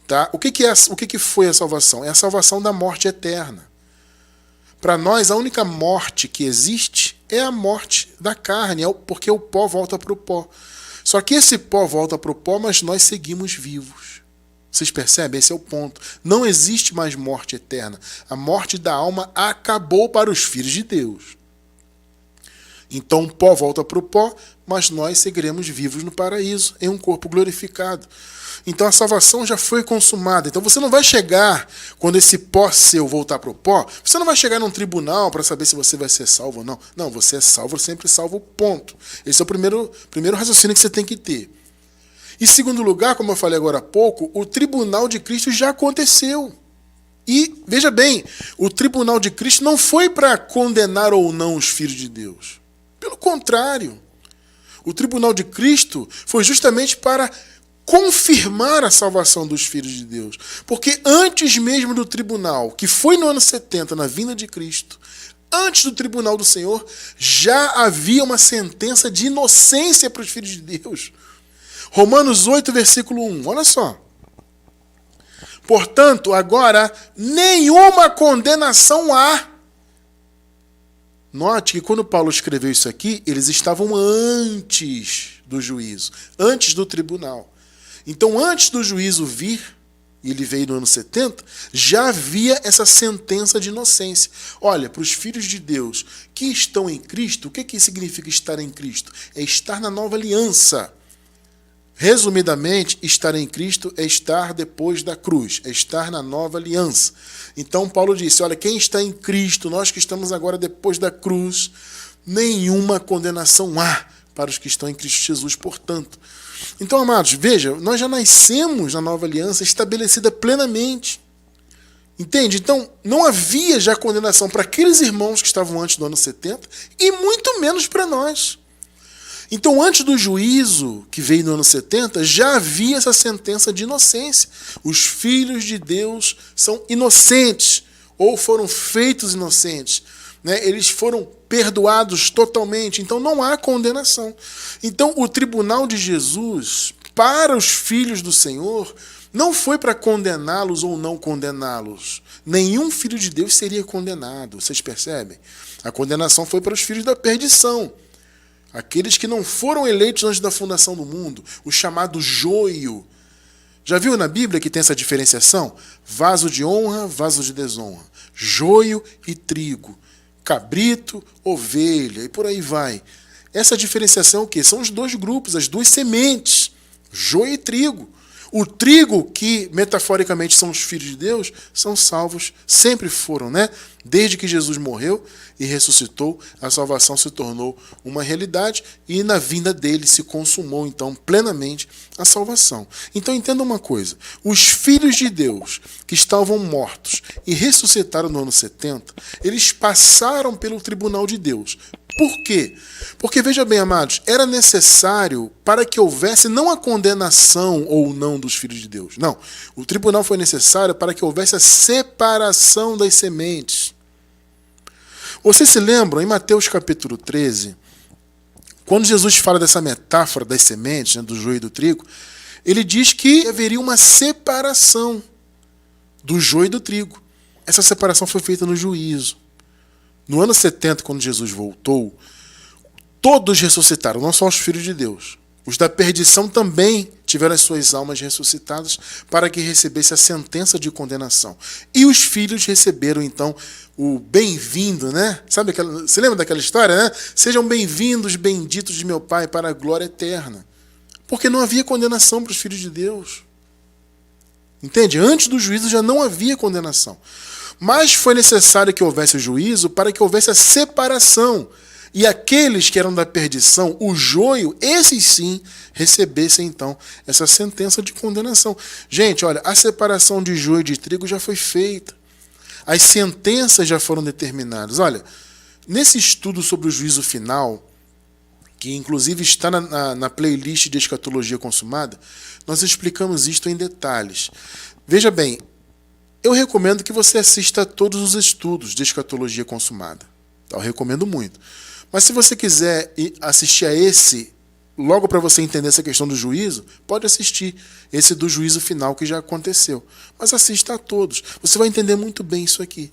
Tá? O que foi a salvação? É a salvação da morte eterna. Para nós, a única morte que existe é a morte da carne, porque o pó volta para o pó. Só que esse pó volta para o pó, mas nós seguimos vivos. Vocês percebem? Esse é o ponto. Não existe mais morte eterna. A morte da alma acabou para os filhos de Deus. Então o pó volta para o pó, mas nós seguiremos vivos no paraíso, em um corpo glorificado. Então a salvação já foi consumada. Então você não vai chegar, quando esse pó seu voltar para o pó, você não vai chegar num tribunal para saber se você vai ser salvo ou não. Não, você é salvo, sempre salvo, ponto. Esse é o primeiro raciocínio que você tem que ter. Em segundo lugar, como eu falei agora há pouco, o tribunal de Cristo já aconteceu. E, veja bem, o tribunal de Cristo não foi para condenar ou não os filhos de Deus. Pelo contrário, o tribunal de Cristo foi justamente para confirmar a salvação dos filhos de Deus. Porque antes mesmo do tribunal, que foi no ano 70, na vinda de Cristo, antes do tribunal do Senhor, já havia uma sentença de inocência para os filhos de Deus. Romanos 8, versículo 1, olha só. Portanto, agora, nenhuma condenação há. Note que quando Paulo escreveu isso aqui, eles estavam antes do juízo, antes do tribunal. Então, antes do juízo vir, e ele veio no ano 70, já havia essa sentença de inocência. Olha, para os filhos de Deus que estão em Cristo, o que significa estar em Cristo? É estar na nova aliança. Resumidamente, estar em Cristo é estar depois da cruz, é estar na nova aliança. Então Paulo disse, olha, quem está em Cristo, nós que estamos agora depois da cruz, nenhuma condenação há para os que estão em Cristo Jesus, portanto. Então, amados, veja, nós já nascemos na nova aliança estabelecida plenamente. Entende? Então, não havia já condenação para aqueles irmãos que estavam antes do ano 70 e muito menos para nós. Então, antes do juízo que veio no ano 70, já havia essa sentença de inocência. Os filhos de Deus são inocentes, ou foram feitos inocentes. Né? Eles foram perdoados totalmente, então não há condenação. Então, o tribunal de Jesus, para os filhos do Senhor, não foi para condená-los ou não condená-los. Nenhum filho de Deus seria condenado, vocês percebem? A condenação foi para os filhos da perdição. Aqueles que não foram eleitos antes da fundação do mundo, o chamado joio. Já viu na Bíblia que tem essa diferenciação? Vaso de honra, vaso de desonra. Joio e trigo. cabrito, ovelha, e por aí vai. Essa diferenciação é o quê? São os dois grupos, as duas sementes, joio e trigo. O trigo, que metaforicamente são os filhos de Deus, são salvos, sempre foram, né? Desde que Jesus morreu e ressuscitou, a salvação se tornou uma realidade e na vinda dele se consumou, então, plenamente a salvação. Então, entenda uma coisa, os filhos de Deus que estavam mortos e ressuscitaram no ano 70, eles passaram pelo tribunal de Deus. Por quê? Porque, veja bem, amados, era necessário para que houvesse não a condenação ou não dos filhos de Deus. Não. O tribunal foi necessário para que houvesse a separação das sementes. Vocês se lembram, em Mateus capítulo 13, quando Jesus fala dessa metáfora das sementes, né, do joio e do trigo, ele diz que haveria uma separação do joio e do trigo. Essa separação foi feita no juízo. No ano 70, quando Jesus voltou, todos ressuscitaram, não só os filhos de Deus. Os da perdição também tiveram as suas almas ressuscitadas para que recebesse a sentença de condenação. E os filhos receberam, então, o bem-vindo, né? Sabe você lembra daquela história, né? Sejam bem-vindos, benditos de meu Pai, para a glória eterna. Porque não havia condenação para os filhos de Deus. Entende? Antes do juízo já não havia condenação. Mas foi necessário que houvesse o juízo para que houvesse a separação. E aqueles que eram da perdição, o joio, esses sim, recebessem então essa sentença de condenação. Gente, olha, a separação de joio e de trigo já foi feita. As sentenças já foram determinadas. Olha, nesse estudo sobre o juízo final, que inclusive está na playlist de Escatologia Consumada, nós explicamos isto em detalhes. Veja bem, eu recomendo que você assista a todos os estudos de Escatologia Consumada. Eu recomendo muito. Mas se você quiser assistir a esse, logo para você entender essa questão do juízo, pode assistir esse do juízo final que já aconteceu. Mas assista a todos. Você vai entender muito bem isso aqui.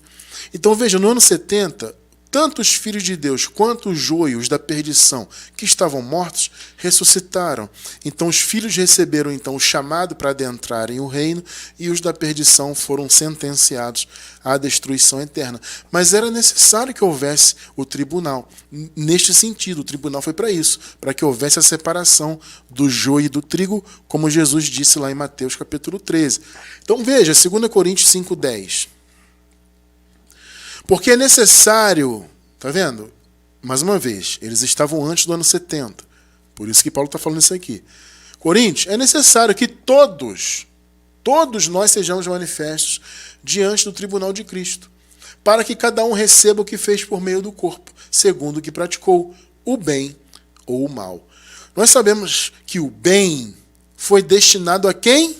Então veja, no ano 70, tanto os filhos de Deus quanto os joios da perdição que estavam mortos ressuscitaram. Então os filhos receberam então o chamado para adentrarem o reino e os da perdição foram sentenciados à destruição eterna. Mas era necessário que houvesse o tribunal. Neste sentido, o tribunal foi para isso, para que houvesse a separação do joio e do trigo, como Jesus disse lá em Mateus capítulo 13. Então veja, 2 Coríntios 5:10. Porque é necessário, tá vendo? Mais uma vez, eles estavam antes do ano 70. Por isso que Paulo está falando isso aqui. Coríntios, é necessário que todos nós sejamos manifestos diante do tribunal de Cristo, para que cada um receba o que fez por meio do corpo, segundo o que praticou, o bem ou o mal. Nós sabemos que o bem foi destinado a quem?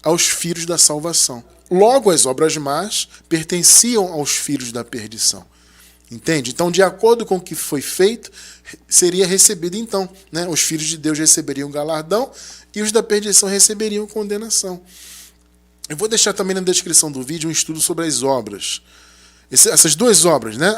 Aos filhos da salvação. Logo, as obras más pertenciam aos filhos da perdição. Entende? Então, de acordo com o que foi feito, seria recebido então, né? Os filhos de Deus receberiam galardão e os da perdição receberiam condenação. Eu vou deixar também na descrição do vídeo um estudo sobre as obras. Essas duas obras, né?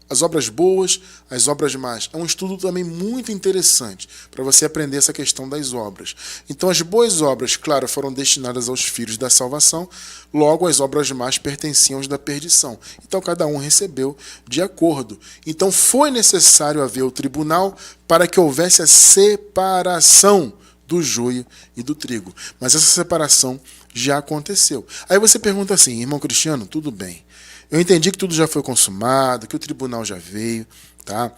As obras boas, as obras más. É um estudo também muito interessante para você aprender essa questão das obras. Então, as boas obras, claro, foram destinadas aos filhos da salvação, logo as obras más pertenciam aos da perdição. Então, cada um recebeu de acordo. Então, foi necessário haver o tribunal para que houvesse a separação do joio e do trigo. Mas essa separação já aconteceu. Aí você pergunta assim, irmão Cristiano, tudo bem. Eu entendi que tudo já foi consumado, que o tribunal já veio, tá?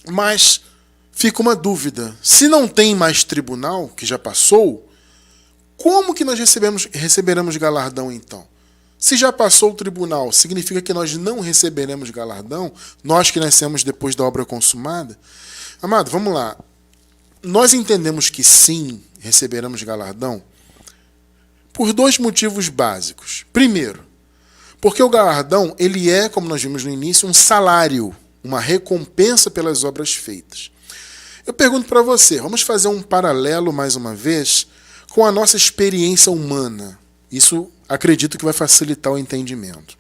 Mas fica uma dúvida. Se não tem mais tribunal, que já passou, como que nós receberemos galardão então? Se já passou o tribunal, significa que nós não receberemos galardão? Nós que nascemos depois da obra consumada? Amado, vamos lá. Nós entendemos que sim, receberemos galardão por dois motivos básicos. Primeiro, porque o galardão, ele é, como nós vimos no início, um salário, uma recompensa pelas obras feitas. Eu pergunto para você, vamos fazer um paralelo, mais uma vez, com a nossa experiência humana. Isso, acredito que vai facilitar o entendimento.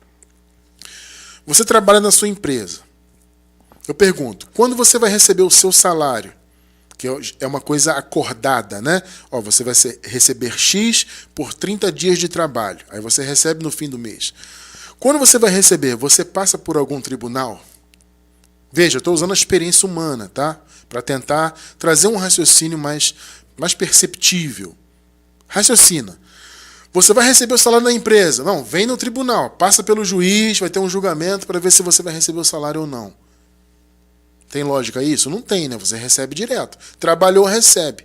Você trabalha na sua empresa. Eu pergunto, quando você vai receber o seu salário? Que é uma coisa acordada, né? Ó, você vai receber X por 30 dias de trabalho. Aí você recebe no fim do mês. Quando você vai receber, você passa por algum tribunal? Veja, eu estou usando a experiência humana, tá? Para tentar trazer um raciocínio mais perceptível. Raciocina. Você vai receber o salário da empresa. Não, vem no tribunal, passa pelo juiz, vai ter um julgamento para ver se você vai receber o salário ou não. Tem lógica isso? Não tem, né? Você recebe direto. Trabalhou, recebe.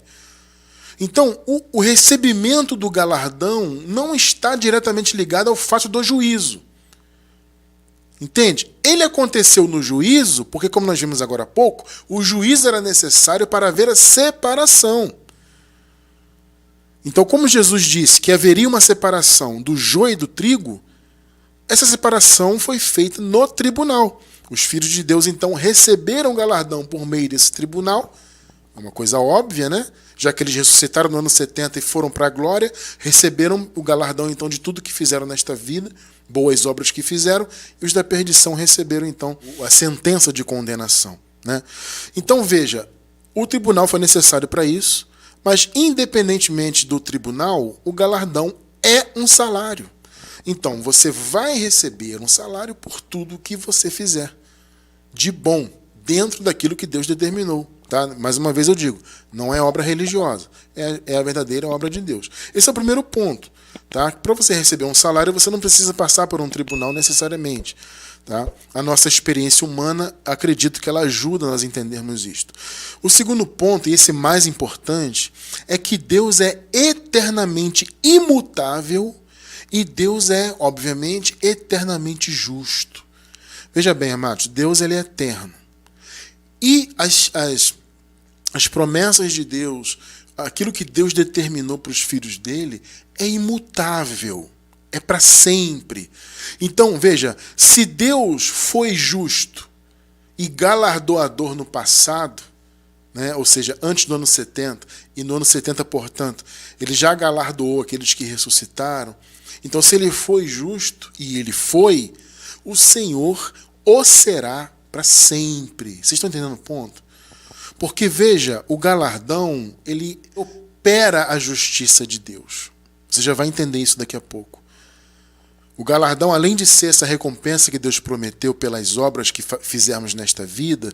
Então, o recebimento do galardão não está diretamente ligado ao fato do juízo. Entende? Ele aconteceu no juízo, porque como nós vimos agora há pouco, o juízo era necessário para haver a separação. Então, como Jesus disse que haveria uma separação do joio e do trigo, essa separação foi feita no tribunal. Os filhos de Deus, então, receberam o galardão por meio desse tribunal. É uma coisa óbvia, né? Já que eles ressuscitaram no ano 70 e foram para a glória, receberam o galardão, então, de tudo que fizeram nesta vida, boas obras que fizeram, e os da perdição receberam, então, a sentença de condenação, né? Então, veja, o tribunal foi necessário para isso, mas, independentemente do tribunal, o galardão é um salário. Então, você vai receber um salário por tudo que você fizer de bom, dentro daquilo que Deus determinou. Tá? Mais uma vez eu digo, não é obra religiosa, é a verdadeira obra de Deus. Esse é o primeiro ponto. Tá? Para você receber um salário, você não precisa passar por um tribunal necessariamente. Tá? A nossa experiência humana, acredito que ela ajuda nós a entendermos isto. O segundo ponto, e esse mais importante, é que Deus é eternamente imutável e Deus é, obviamente, eternamente justo. Veja bem, amados, Deus ele é eterno. E as promessas de Deus, aquilo que Deus determinou para os filhos dele, é imutável. É para sempre. Então, veja, se Deus foi justo e galardoador no passado, né, ou seja, antes do ano 70, e no ano 70, portanto, ele já galardoou aqueles que ressuscitaram, então se ele foi justo, e ele foi, o Senhor o será para sempre. Vocês estão entendendo o ponto? Porque, veja, o galardão, ele opera a justiça de Deus. Você já vai entender isso daqui a pouco. O galardão, além de ser essa recompensa que Deus prometeu pelas obras que fizermos nesta vida,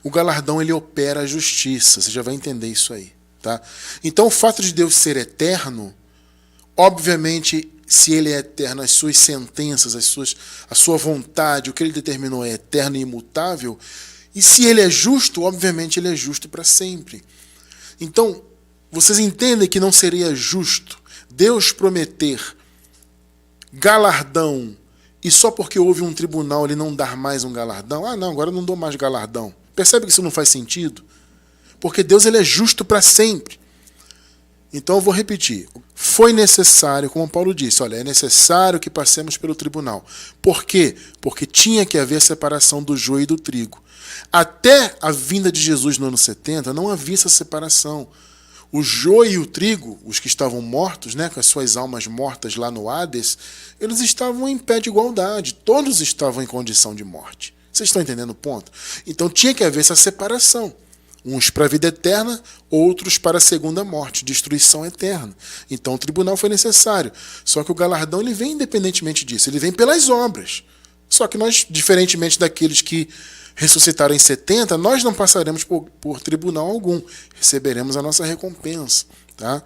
o galardão ele opera a justiça. Você já vai entender isso aí. Tá? Então, o fato de Deus ser eterno, obviamente, se ele é eterno, as suas sentenças, a sua vontade, o que ele determinou é eterno e imutável, e se ele é justo, obviamente ele é justo para sempre. Então, vocês entendem que não seria justo Deus prometer galardão e só porque houve um tribunal ele não dar mais um galardão? Ah, não, agora eu não dou mais galardão. Percebe que isso não faz sentido? Porque Deus ele é justo para sempre. Então eu vou repetir. Foi necessário, como Paulo disse, olha, é necessário que passemos pelo tribunal. Por quê? Porque tinha que haver separação do joio e do trigo. Até a vinda de Jesus no ano 70, não havia essa separação. O joio e o trigo, os que estavam mortos, né, com as suas almas mortas lá no Hades, eles estavam em pé de igualdade. Todos estavam em condição de morte. Vocês estão entendendo o ponto? Então tinha que haver essa separação. Uns para a vida eterna, outros para a segunda morte, destruição eterna. Então o tribunal foi necessário. Só que o galardão ele vem independentemente disso, ele vem pelas obras. Só que nós, diferentemente daqueles que ressuscitaram em 70, nós não passaremos por tribunal algum. Receberemos a nossa recompensa. Tá?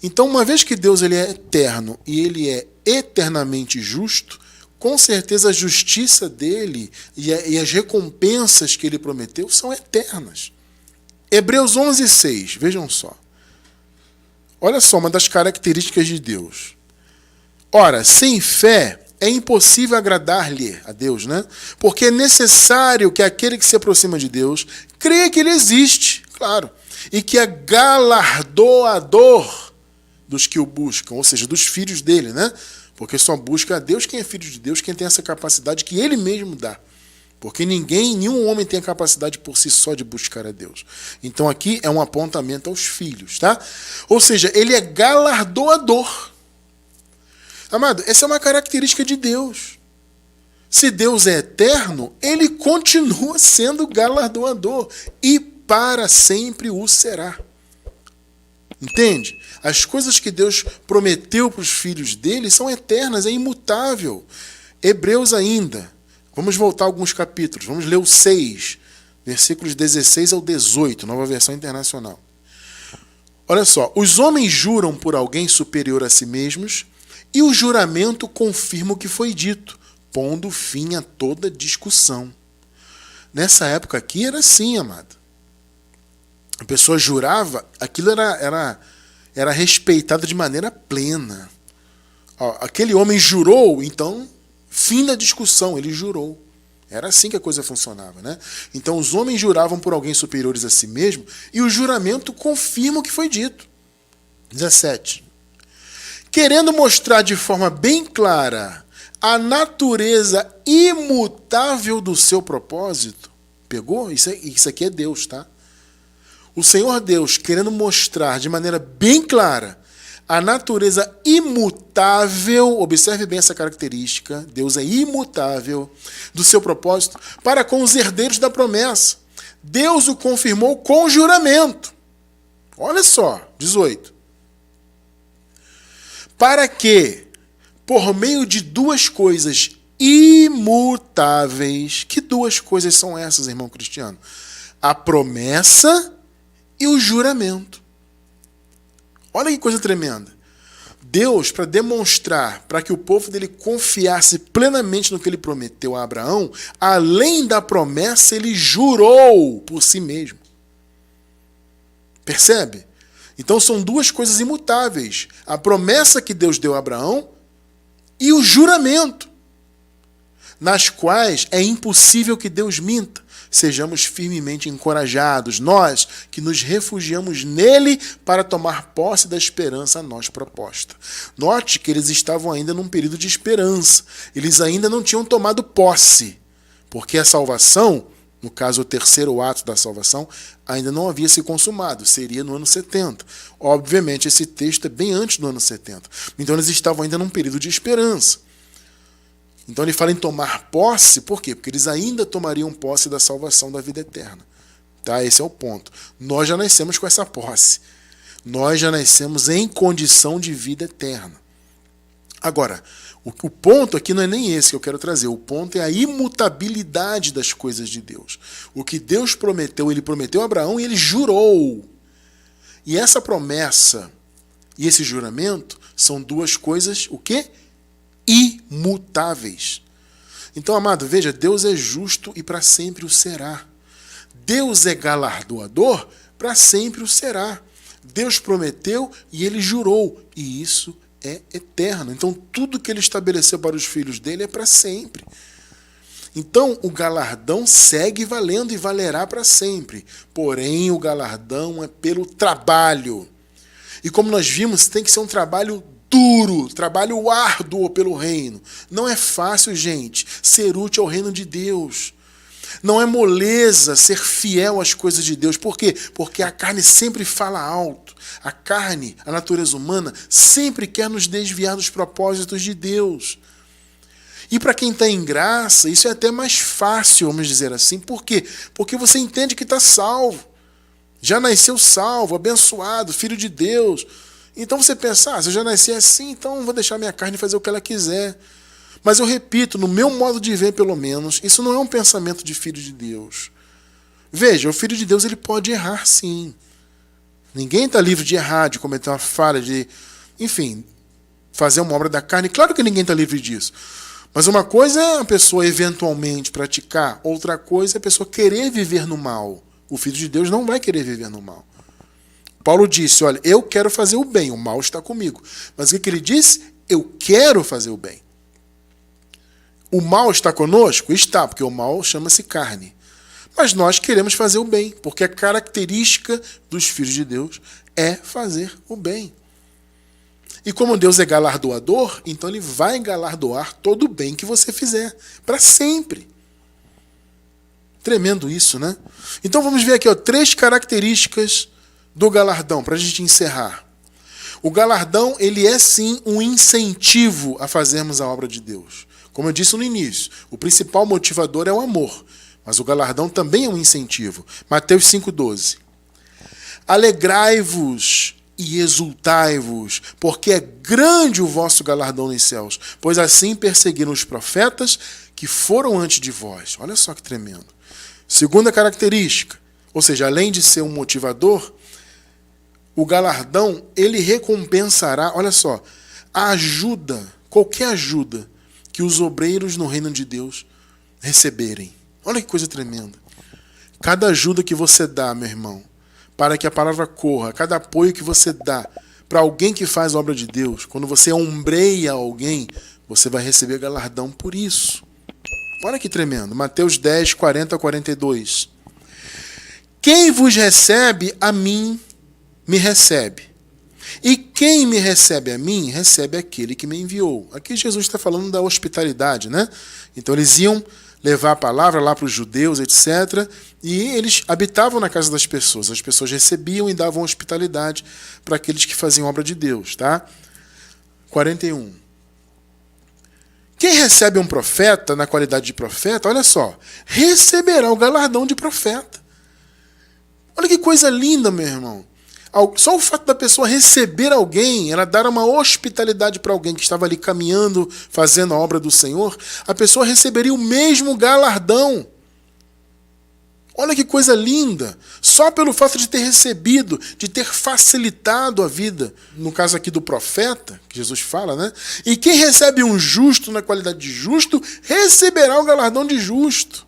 Então, uma vez que Deus ele é eterno e ele é eternamente justo, com certeza a justiça dele e as recompensas que ele prometeu são eternas. Hebreus 11:6, vejam só. Olha só uma das características de Deus. Ora, sem fé é impossível agradar-lhe a Deus, né? Porque é necessário que aquele que se aproxima de Deus creia que ele existe, claro, e que é galardoador dos que o buscam, ou seja, dos filhos dele, né? Porque só busca a Deus quem é filho de Deus, quem tem essa capacidade que ele mesmo dá. Porque nenhum homem tem a capacidade por si só de buscar a Deus. Então aqui é um apontamento aos filhos, tá? Ou seja, ele é galardoador. Amado, essa é uma característica de Deus. Se Deus é eterno, ele continua sendo galardoador e para sempre o será. Entende? As coisas que Deus prometeu para os filhos dele são eternas, é imutável. Hebreus ainda. Vamos voltar alguns capítulos. Vamos ler o 6. versículos 16 ao 18, Nova Versão Internacional. Olha só, os homens juram por alguém superior a si mesmos, e o juramento confirma o que foi dito, pondo fim a toda discussão. Nessa época aqui era assim, amado. A pessoa jurava, aquilo era respeitado de maneira plena. Ó, aquele homem jurou, então, fim da discussão, ele jurou. Era assim que a coisa funcionava, né? Então os homens juravam por alguém superiores a si mesmo e o juramento confirma o que foi dito. 17. Querendo mostrar de forma bem clara a natureza imutável do seu propósito. Pegou? Isso aqui é Deus, tá? O Senhor Deus querendo mostrar de maneira bem clara a natureza imutável, observe bem essa característica, Deus é imutável, do seu propósito, para com os herdeiros da promessa. Deus o confirmou com juramento. Olha só, 18. Para que, por meio de duas coisas imutáveis, que duas coisas são essas, irmão cristiano? A promessa e o juramento. Olha que coisa tremenda. Deus, para demonstrar, para que o povo dele confiasse plenamente no que ele prometeu a Abraão, além da promessa, ele jurou por si mesmo. Percebe? Então são duas coisas imutáveis. A promessa que Deus deu a Abraão e o juramento, nas quais é impossível que Deus minta. Sejamos firmemente encorajados, nós que nos refugiamos nele para tomar posse da esperança a nós proposta. Note que eles estavam ainda num período de esperança. Eles ainda não tinham tomado posse, porque a salvação, no caso o terceiro ato da salvação, ainda não havia se consumado, seria no ano 70. Obviamente esse texto é bem antes do ano 70. Então eles estavam ainda num período de esperança. Então ele fala em tomar posse, por quê? Porque eles ainda tomariam posse da salvação da vida eterna. Tá? Esse é o ponto. Nós já nascemos com essa posse. Nós já nascemos em condição de vida eterna. Agora, o ponto aqui não é nem esse que eu quero trazer. O ponto é a imutabilidade das coisas de Deus. O que Deus prometeu, ele prometeu a Abraão e ele jurou. E essa promessa e esse juramento são duas coisas, o quê? Imutáveis. Então, amado, veja, Deus é justo e para sempre o será. Deus é galardoador, para sempre o será. Deus prometeu e ele jurou, e isso é eterno. Então, tudo que ele estabeleceu para os filhos dele é para sempre. Então, o galardão segue valendo e valerá para sempre. Porém, o galardão é pelo trabalho. E como nós vimos, tem que ser um trabalho duro, trabalho árduo pelo reino. Não é fácil, gente, ser útil ao reino de Deus. Não é moleza ser fiel às coisas de Deus. Por quê? Porque a carne sempre fala alto. A carne, a natureza humana, sempre quer nos desviar dos propósitos de Deus. E para quem está em graça, isso é até mais fácil, vamos dizer assim. Por quê? Porque você entende que está salvo. Já nasceu salvo, abençoado, filho de Deus. Então você pensa, se eu já nasci assim, então vou deixar minha carne fazer o que ela quiser. Mas eu repito, no meu modo de ver pelo menos, isso não é um pensamento de filho de Deus. Veja, o filho de Deus ele pode errar sim. Ninguém está livre de errar, de cometer uma falha, de, enfim, fazer uma obra da carne. Claro que ninguém está livre disso. Mas uma coisa é a pessoa eventualmente praticar, outra coisa é a pessoa querer viver no mal. O filho de Deus não vai querer viver no mal. Paulo disse, olha, eu quero fazer o bem, o mal está comigo. Mas o que ele disse? Eu quero fazer o bem. O mal está conosco? Está, porque o mal chama-se carne. Mas nós queremos fazer o bem, porque a característica dos filhos de Deus é fazer o bem. E como Deus é galardoador, então ele vai galardoar todo o bem que você fizer, para sempre. Tremendo isso, né? Então vamos ver aqui, ó, 3 características do galardão, para a gente encerrar. O galardão, ele é sim um incentivo a fazermos a obra de Deus. Como eu disse no início, o principal motivador é o amor, mas o galardão também é um incentivo. Mateus 5,12. Alegrai-vos e exultai-vos, porque é grande o vosso galardão nos céus, pois assim perseguiram os profetas que foram antes de vós. Olha só que tremendo. Segunda característica, ou seja, além de ser um motivador, o galardão, ele recompensará, olha só, a ajuda, qualquer ajuda que os obreiros no reino de Deus receberem. Olha que coisa tremenda. Cada ajuda que você dá, meu irmão, para que a palavra corra, cada apoio que você dá para alguém que faz a obra de Deus, quando você ombreia alguém, você vai receber galardão por isso. Olha que tremendo. Mateus 10, 40 a 42. Quem vos recebe, a mim me recebe. E quem me recebe a mim, recebe aquele que me enviou. Aqui Jesus está falando da hospitalidade, né? Então eles iam levar a palavra lá para os judeus, etc. E eles habitavam na casa das pessoas. As pessoas recebiam e davam hospitalidade para aqueles que faziam obra de Deus, tá? 41. Quem recebe um profeta na qualidade de profeta, olha só, receberá o galardão de profeta. Olha que coisa linda, meu irmão. Só o fato da pessoa receber alguém, ela dar uma hospitalidade para alguém que estava ali caminhando, fazendo a obra do Senhor, a pessoa receberia o mesmo galardão. Olha que coisa linda. Só pelo fato de ter recebido, de ter facilitado a vida, no caso aqui do profeta, que Jesus fala, né? E quem recebe um justo na qualidade de justo, receberá o galardão de justo.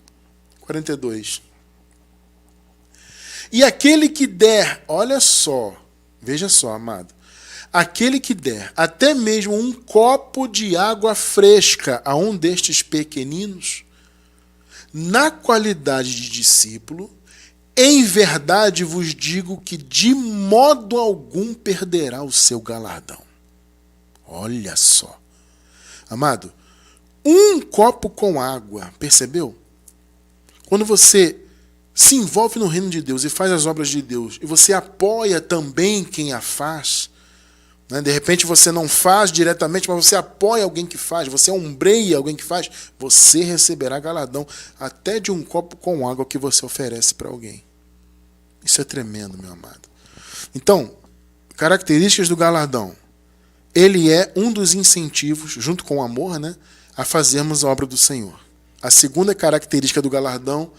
42. E aquele que der, olha só, veja só, amado, aquele que der até mesmo um copo de água fresca a um destes pequeninos, na qualidade de discípulo, em verdade vos digo que de modo algum perderá o seu galardão. Olha só. Amado, um copo com água, percebeu? Quando você se envolve no reino de Deus e faz as obras de Deus, e você apoia também quem a faz, né? De repente você não faz diretamente, mas você apoia alguém que faz, você ombreia alguém que faz, você receberá galardão até de um copo com água que você oferece para alguém. Isso é tremendo, meu amado. Então, características do galardão. Ele é um dos incentivos, junto com o amor, né, a fazermos a obra do Senhor. A segunda característica do galardão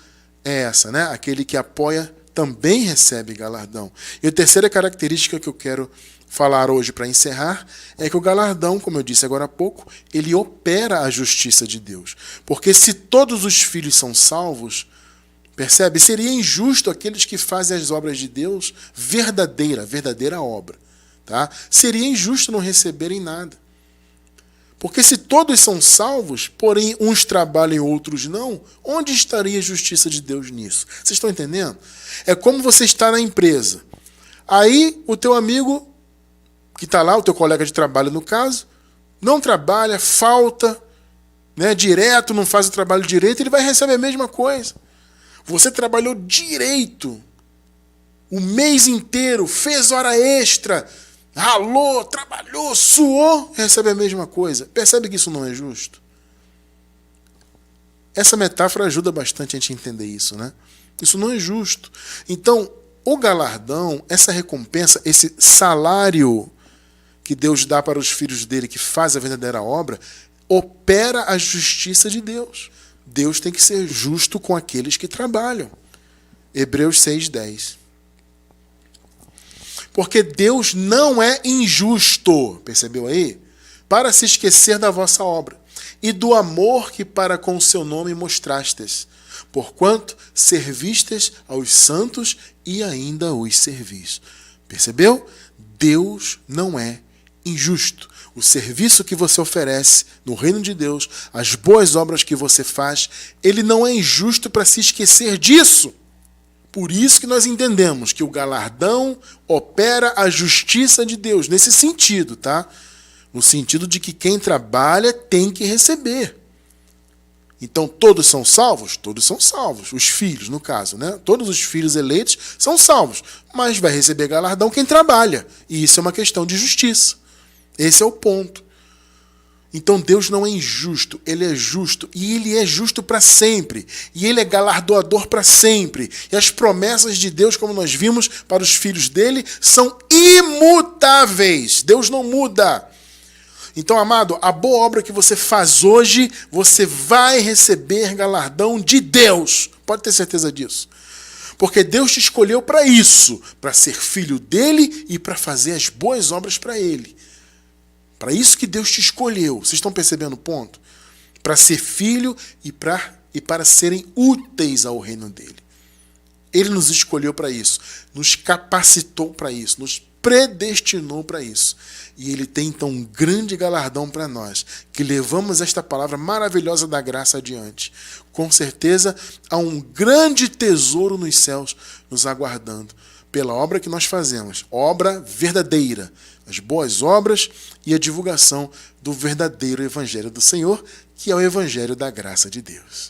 é essa, né? Aquele que apoia também recebe galardão. E a terceira característica que eu quero falar hoje para encerrar é que o galardão, como eu disse agora há pouco, ele opera a justiça de Deus. Porque se todos os filhos são salvos, percebe? Seria injusto aqueles que fazem as obras de Deus verdadeira obra. Tá? Seria injusto não receberem nada. Porque se todos são salvos, porém uns trabalham e outros não, onde estaria a justiça de Deus nisso? Vocês estão entendendo? É como você está na empresa. Aí o teu amigo, que está lá, o teu colega de trabalho no caso, não trabalha, falta, né, direto, não faz o trabalho direito, ele vai receber a mesma coisa. Você trabalhou direito o mês inteiro, fez hora extra, ralou, trabalhou, suou, recebe a mesma coisa. Percebe que isso não é justo? Essa metáfora ajuda bastante a gente entender isso, né? Isso não é justo. Então, o galardão, essa recompensa, esse salário que Deus dá para os filhos dele que faz a verdadeira obra, opera a justiça de Deus. Deus tem que ser justo com aqueles que trabalham. Hebreus 6:10. Porque Deus não é injusto, percebeu aí? Para se esquecer da vossa obra e do amor que para com o seu nome mostrastes, porquanto servistes aos santos e ainda os servis. Percebeu? Deus não é injusto. O serviço que você oferece no reino de Deus, as boas obras que você faz, ele não é injusto para se esquecer disso. Por isso que nós entendemos que o galardão opera a justiça de Deus, nesse sentido, tá? No sentido de que quem trabalha tem que receber. Então, todos são salvos? Todos são salvos. Os filhos, no caso, né? Todos os filhos eleitos são salvos, mas vai receber galardão quem trabalha. E isso é uma questão de justiça. Esse é o ponto. Então Deus não é injusto, Ele é justo, e Ele é justo para sempre, e Ele é galardoador para sempre. E as promessas de Deus, como nós vimos, para os filhos dele, são imutáveis. Deus não muda. Então, amado, a boa obra que você faz hoje, você vai receber galardão de Deus. Pode ter certeza disso. Porque Deus te escolheu para isso, para ser filho dele e para fazer as boas obras para ele. Para isso que Deus te escolheu. Vocês estão percebendo o ponto? Para ser filho e para serem úteis ao reino dele. Ele nos escolheu para isso, nos capacitou para isso, nos predestinou para isso. E ele tem então um grande galardão para nós, que levamos esta palavra maravilhosa da graça adiante. Com certeza há um grande tesouro nos céus nos aguardando, pela obra que nós fazemos, obra verdadeira, as boas obras e a divulgação do verdadeiro evangelho do Senhor, que é o evangelho da graça de Deus.